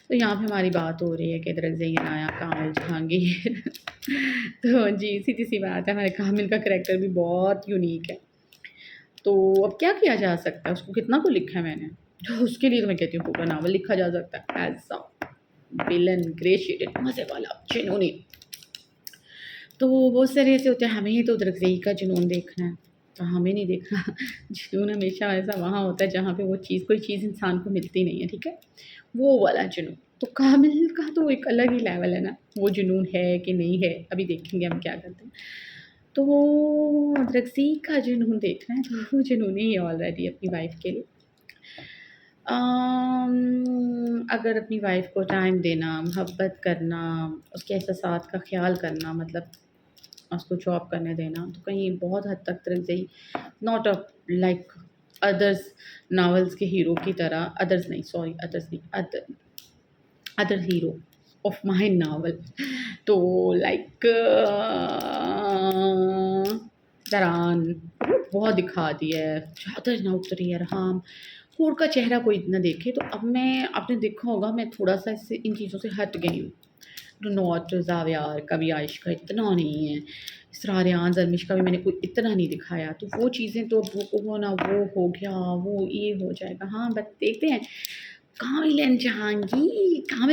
तो यहाँ पे हमारी बात हो रही है कि दरअज़ल अनाया, कामिल, जहांगीर। तो जी, सीधी-सी बात है, हमारे कामिल का करैक्टर भी बहुत यूनिक है। तो अब क्या किया जा सकता है, उसको कितना को लिखा है मैंने, तो उसके लिए तो मैं कहती हूँ पूरा नावल लिखा जा सकता है as a villain, grey shaded, मज़े वाला, जुनूनी। तो बहुत सारे ऐसे होते हैं, हमें तो दरअज़ल का जुनून देखना है। तो हमें नहीं देखना। जुनून हमेशा ऐसा वहाँ होता है जहाँ पे वो चीज़ कोई चीज़ इंसान को मिलती नहीं है, ठीक है? वो वाला जुनून। तो कामिल का तो एक अलग ही लेवल है ना, वो जुनून है कि नहीं है, अभी देखेंगे हम क्या करते हैं। तो रज़ी का जुनून देखना है, तो वो जुनून ही है ऑलरेडी अपनी वाइफ़ के लिए। अगर अपनी वाइफ़ को टाइम देना, मोहब्बत करना, उसके एहसासात का ख़्याल करना, मतलब उसको जॉब करने देना, तो कहीं बहुत हद तक रज़ी not a like others novels के हीरो की तरह, अदर्स नहीं, सॉरी अदर्स नहीं, other hero of my novel. तो लाइक दरान बहुत दिखा दिया है, चादर ना उतरी है राम, हूर का चेहरा कोई ना देखे। तो अब मैं, आपने देखा होगा मैं थोड़ा-सा इससे इन चीज़ों से हट गई हूँ। डू नॉट ज़ावियार का भी आइश का इतना नहीं है, इसरार ज़रमिश का भी मैंने कोई इतना नहीं दिखाया। तो वो चीज़ें तो वो हो ना, वो हो गया, वो ये हो जाएगा। हाँ, बट देखते हैं कामिल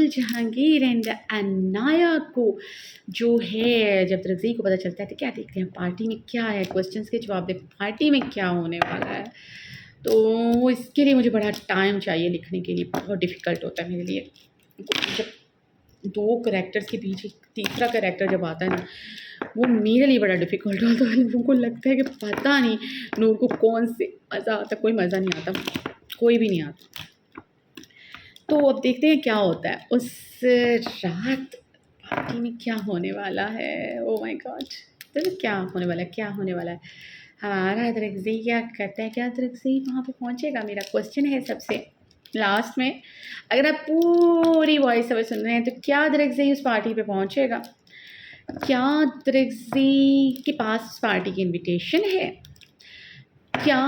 जहांगीर एंड अनाया को जो है, जब रज़ी को पता चलता है तो क्या देखते हैं पार्टी में क्या है, क्वेश्चंस के जवाब देखो पार्टी में क्या होने वाला है। तो इसके लिए मुझे बड़ा टाइम चाहिए लिखने के लिए, बहुत डिफ़िकल्ट होता है मेरे लिए। जब 2 कैरेक्टर्स के बीच एक तीसरा कैरेक्टर जब आता है ना, वो मेरे लिए बड़ा डिफ़िकल्ट होता है। लोगों को लगता है कि पता नहीं नूर को कौन से मज़ा आता है, कोई मज़ा नहीं आता, कोई भी नहीं आता। तो अब देखते हैं क्या होता है उस रात पार्टी में, क्या होने वाला है। Oh my God! तो क्या होने वाला है, क्या होने वाला है? हमारा दरअज़ी क्या करता है, क्या दरअज़ी वहाँ पे पहुँचेगा? मेरा क्वेश्चन है सबसे लास्ट में। अगर आप पूरी वॉइस ओवर सुन रहे हैं तो क्या दरअज़ी उस पार्टी पे पहुँचेगा? क्या दरअज़ी के पास उस पार्टी की इनविटेशन है? क्या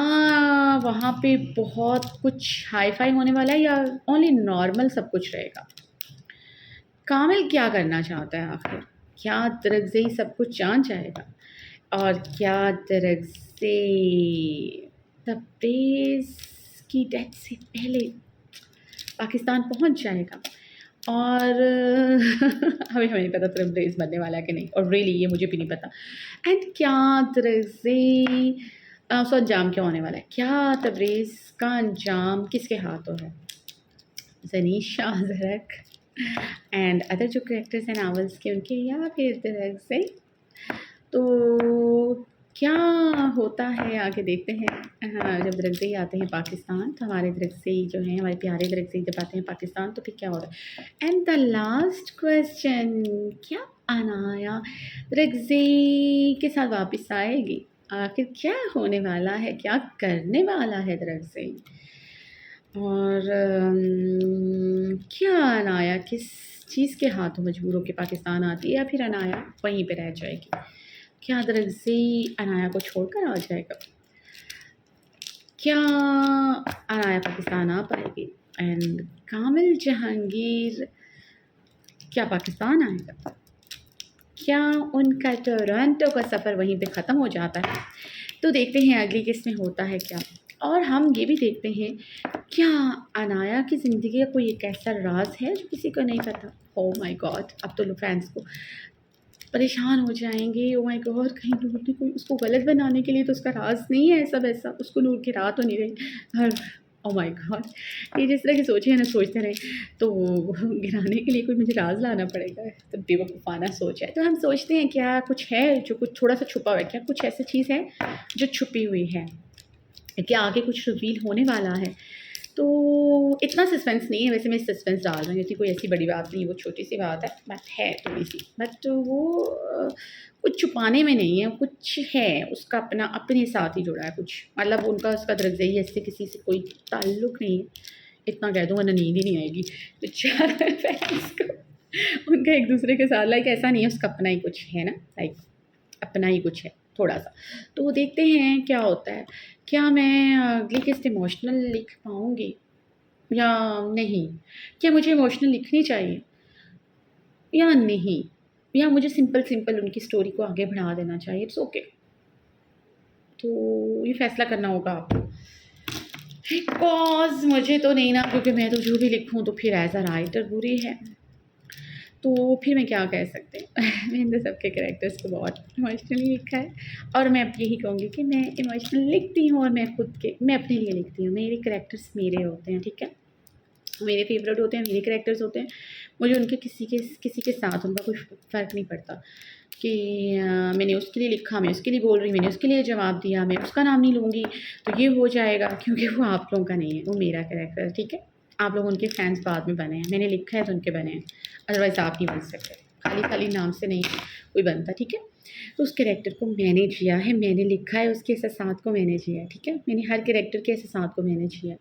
वहाँ पे बहुत कुछ हाई-फ़ाई होने वाला है या ओनली नॉर्मल सब कुछ रहेगा? कामिल क्या करना चाहता है आखिर? क्या दरअज़ी सब कुछ जान जाएगा? और क्या दरअज़ी तब्रेज़ की डेथ से पहले पाकिस्तान पहुँच जाएगा? और अभी हमें नहीं पता तब्रेज़ मरने वाला है कि नहीं, और रियली ये मुझे भी नहीं पता। एंड क्या दरअज़ी उसका अंजाम क्या होने वाला है? क्या तब्रेज़ का अंजाम किसके हाथों है? ज़नीशा ज़रक एंड अदर जो कैरेक्टर्स हैं नॉवेल्स के उनके, या फिर दरअज़ी? तो क्या होता है आगे देखते हैं। हाँ, जब दरअज़ी आते हैं पाकिस्तान, तो हमारे दरअज़ी जो हैं, हमारे प्यारे दरअज़ी जब आते हैं पाकिस्तान तो फिर क्या होता है? एंड द लास्ट क्वेश्चन, क्या अनाया दरअज़ी के साथ वापस आएगी? आखिर क्या होने वाला है? क्या करने वाला है दरअज़ी? और क्या अनाया किस चीज़ के हाथों मजबूर होके पाकिस्तान आती है, या फिर अनाया वहीं पे रह जाएगी? क्या दरअज़ी अनाया को छोड़कर आ जाएगा? क्या अनाया पाकिस्तान आ पाएगी? एंड कामिल जहांगीर क्या पाकिस्तान आएगा? क्या उनका टोरंटो का सफ़र वहीं पे ख़त्म हो जाता है? तो देखते हैं अगली किस्त में होता है क्या। और हम ये भी देखते हैं, क्या अनाया की ज़िंदगी का कोई एक ऐसा राज़ है जो किसी को नहीं पता? Oh my God! अब तो लोग फैंस को परेशान हो जाएँगे। Oh my God! कहीं नूर ने कोई उसको गलत बनाने के लिए तो उसका राज़ नहीं है ऐसा वैसा, उसको नूर की राह तो नहीं रही। हर ओह माय गॉड! ये जिस तरह की सोचें है ना, सोचते रहें तो गिराने के लिए कोई मुझे राज़ लाना पड़ेगा, तो बेवकूफ़ाना सोच है। तो हम सोचते हैं क्या कुछ है जो कुछ थोड़ा-सा छुपा हुआ है, क्या कुछ ऐसी चीज़ है जो छुपी हुई है? क्या आगे कुछ रिवील होने वाला है? तो इतना सस्पेंस नहीं है, वैसे मैं सस्पेंस डाल रही थी, कोई ऐसी बड़ी बात नहीं है, वो छोटी-सी बात है, बट है थोड़ी-सी। बट वो कुछ छुपाने में नहीं है, कुछ है, उसका अपना अपने साथ ही जुड़ा है कुछ। मतलब उनका उसका दरअज़ी से किसी से कोई ताल्लुक नहीं है, इतना कह दूँ वरना नींद ही नहीं आएगी। बेचारे फैंस को उनका एक-दूसरे के साथ लाइक ऐसा नहीं है, उसका अपना ही कुछ है ना, लाइक अपना ही कुछ है थोड़ा-सा। तो देखते हैं क्या होता है। क्या मैं अगली किस्त इमोशनल लिख पाऊँगी या नहीं? क्या मुझे इमोशनल लिखनी चाहिए या नहीं? या मुझे सिंपल-सिंपल उनकी स्टोरी को आगे बढ़ा देना चाहिए? It's okay. तो ये फ़ैसला करना होगा आपको। बिकॉज़ मुझे तो नहीं ना, क्योंकि मैं तो जो भी लिखूँ तो फिर एज़ अ राइटर बुरी है। तो फिर मैं क्या कह सकते हैं मैंने सबके कैरेक्टर्स को बहुत इमोशनली लिखा है और मैं अब यही कहूँगी कि मैं इमोशनल लिखती हूँ और मैं अपने लिए लिखती हूँ। मेरे कैरेक्टर्स मेरे होते हैं, ठीक है? मेरे फेवरेट होते हैं, मेरे कैरेक्टर्स होते हैं। मुझे उनके किसी के साथ उनका कुछ फ़र्क नहीं पड़ता कि मैंने उसके लिए लिखा, मैं उसके लिए बोल रही, मैंने उसके लिए जवाब दिया, मैं उसका नाम नहीं लूँगी तो ये हो जाएगा, क्योंकि वो आप लोगों का नहीं है, वो मेरा कैरेक्टर है, ठीक है? आप लोग उनके फैन्स बाद में बने हैं, मैंने लिखा है तो उनके बने हैं, अदरवाइज़ आप नहीं बन सकते। खाली नाम से नहीं कोई बनता, ठीक है? तो उस कैरेक्टर को मैंने जिया है, मैंने लिखा है, उसके एहसास को मैंने जिया है, ठीक है? मैंने हर कैरेक्टर के एहसास को मैंने जिया है।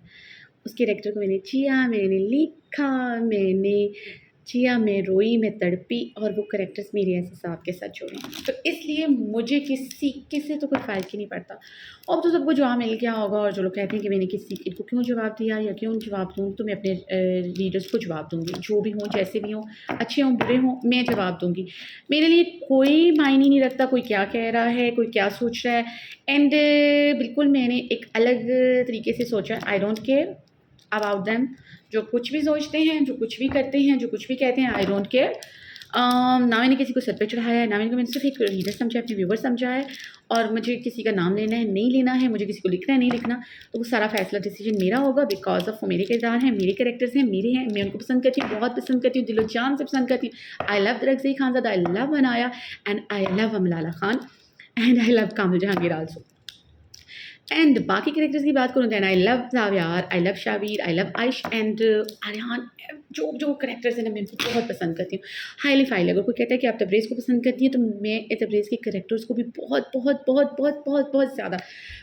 उस कैरेक्टर को मैंने जिया, मैंने लिखा, मैंने जिया, मैं रोई, मैं तड़पी और वो कैरेक्टर्स मेरे एहसास के साथ जुड़े हैं। तो इसलिए मुझे किसी तो कोई फ़र्क ही नहीं पड़ता। अब तो सबको जवाब मिल गया होगा और जो लोग कहते हैं कि मैंने इनको क्यों जवाब दिया या क्यों जवाब दूँ, तो मैं अपने रीडर्स को जवाब दूँगी। जो भी हों, जैसे भी हों, अच्छे हों, बुरे हों, मैं जवाब दूँगी। मेरे लिए कोई मायने नहीं रखता कोई क्या कह रहा है, कोई क्या सोच रहा है एंड बिल्कुल मैंने एक अलग तरीके से सोचा। I don't care about them. जो कुछ भी सोचते हैं, जो कुछ भी करते हैं, जो कुछ भी कहते हैं, आई डोंट केयर। ना मैंने किसी को सर पे चढ़ाया है, ना मैंने सिर्फ एक रीडर समझा है, अपने व्यूवर समझा है और मुझे किसी का नाम लेना है, नहीं लेना है, मुझे किसी को लिखना है, नहीं लिखना, तो वो सारा फैसला डिसीजन मेरा होगा बिकॉज़ ऑफ वो मेरे किरदार हैं, मेरे कैरेक्टर्स हैं, मेरे हैं, मैं उनको पसंद करती हूँ, बहुत पसंद करती हूँ, दिलो-जान से पसंद करती हूँ। I love Razi Khanzada, I love Hanaya and I love Malala Khan and I love Kamil Jahangir also. And बाकी कैरेक्टर्स की बात करूँ then I love Zaviyar, I love Shavir, I love Aish and Aryan. जो कैरेक्टर्स हैं ना मैं उनको बहुत पसंद करती हूँ। हाईली फाइल अगर कोई कहता है कि आप तबरेज़ को पसंद करती हैं तो मैं तबरेज़ के कैरेक्टर्स को भी बहुत ज़्यादा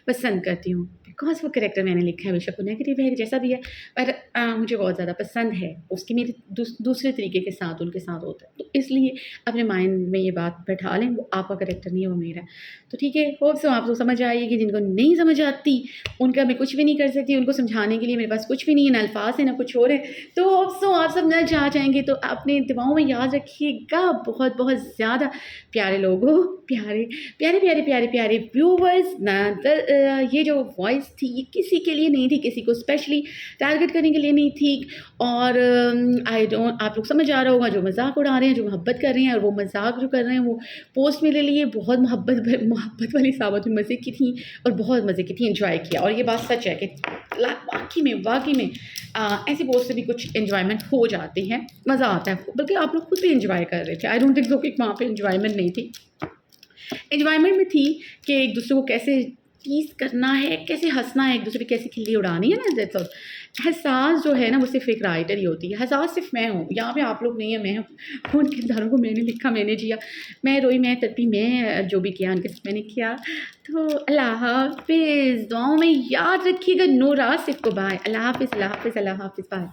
पसंद करती हूँ बिकॉज़ वो कैरेक्टर मैंने लिखा है, बेशक वो नेगेटिव है जैसा भी है पर मुझे बहुत ज़्यादा पसंद है। उसकी मेरी दूसरे तरीके के साथ उनके साथ होता है, तो इसलिए अपने माइंड में ये बात बैठा लें, वो आपका कैरेक्टर नहीं है, वो मेरा है। तो ठीक है, होप सो आपको समझ आएगी। जिनको नहीं समझ आती उनका मैं कुछ भी नहीं कर सकती, उनको समझाने के लिए मेरे पास कुछ भी नहीं है, ना अल्फाज है ना कुछ और है। तो होप सो आप सब न जा जाएंगे। तो अपने दुआओं में याद रखिएगा। बहुत ज़्यादा प्यारे लोगों, प्यारे व्यूवर्स ना ये जो वॉइस थी ये किसी के लिए नहीं थी, किसी को स्पेशली टारगेट करने के लिए नहीं थी और आई डोंट आप लोग समझ आ रहा होगा जो मजाक उड़ा रहे हैं, जो मोहब्बत कर रहे हैं और वो मजाक जो कर रहे हैं वो पोस्ट मेरे लिए बहुत मोहब्बत वाली साबत में मज़े की थी और बहुत मज़े की थी, एंजॉय किया। और ये बात सच है कि वाकई में ऐसी पोस्ट से भी कुछ एंजॉयमेंट हो जाते हैं, मज़ा आता है, बल्कि आप लोग खुद भी एंजॉय कर रहे थे। आई डोंट थिंक सो कि वहाँ पे एंजॉयमेंट नहीं थी। एन्जॉयमेंट में थी कि एक दूसरे को कैसे टीज़ करना है, कैसे हँसना है, एक दूसरे की कैसी खिल्ली उड़ानी है ना, दैट्स ऑल। एहसास जो है ना वो सिर्फ़ एक राइटर ही होती है, एहसास सिर्फ़ मैं हूँ, यहाँ पे आप लोग नहीं है, मैं हूँ। उन किरदारों को मैंने लिखा, मैंने जिया, मैं रोई, मैं तड़पी, मैं जो भी किया उनके साथ मैंने किया। तो अल्लाह हाफ़िज़, दुआओं में याद रखिएगा। नूर आसिफ़ को बाय। अल्लाह हाफ़िज़, अल्लाह हाफ़िज़, अल्लाह हाफ़िज़, बाय।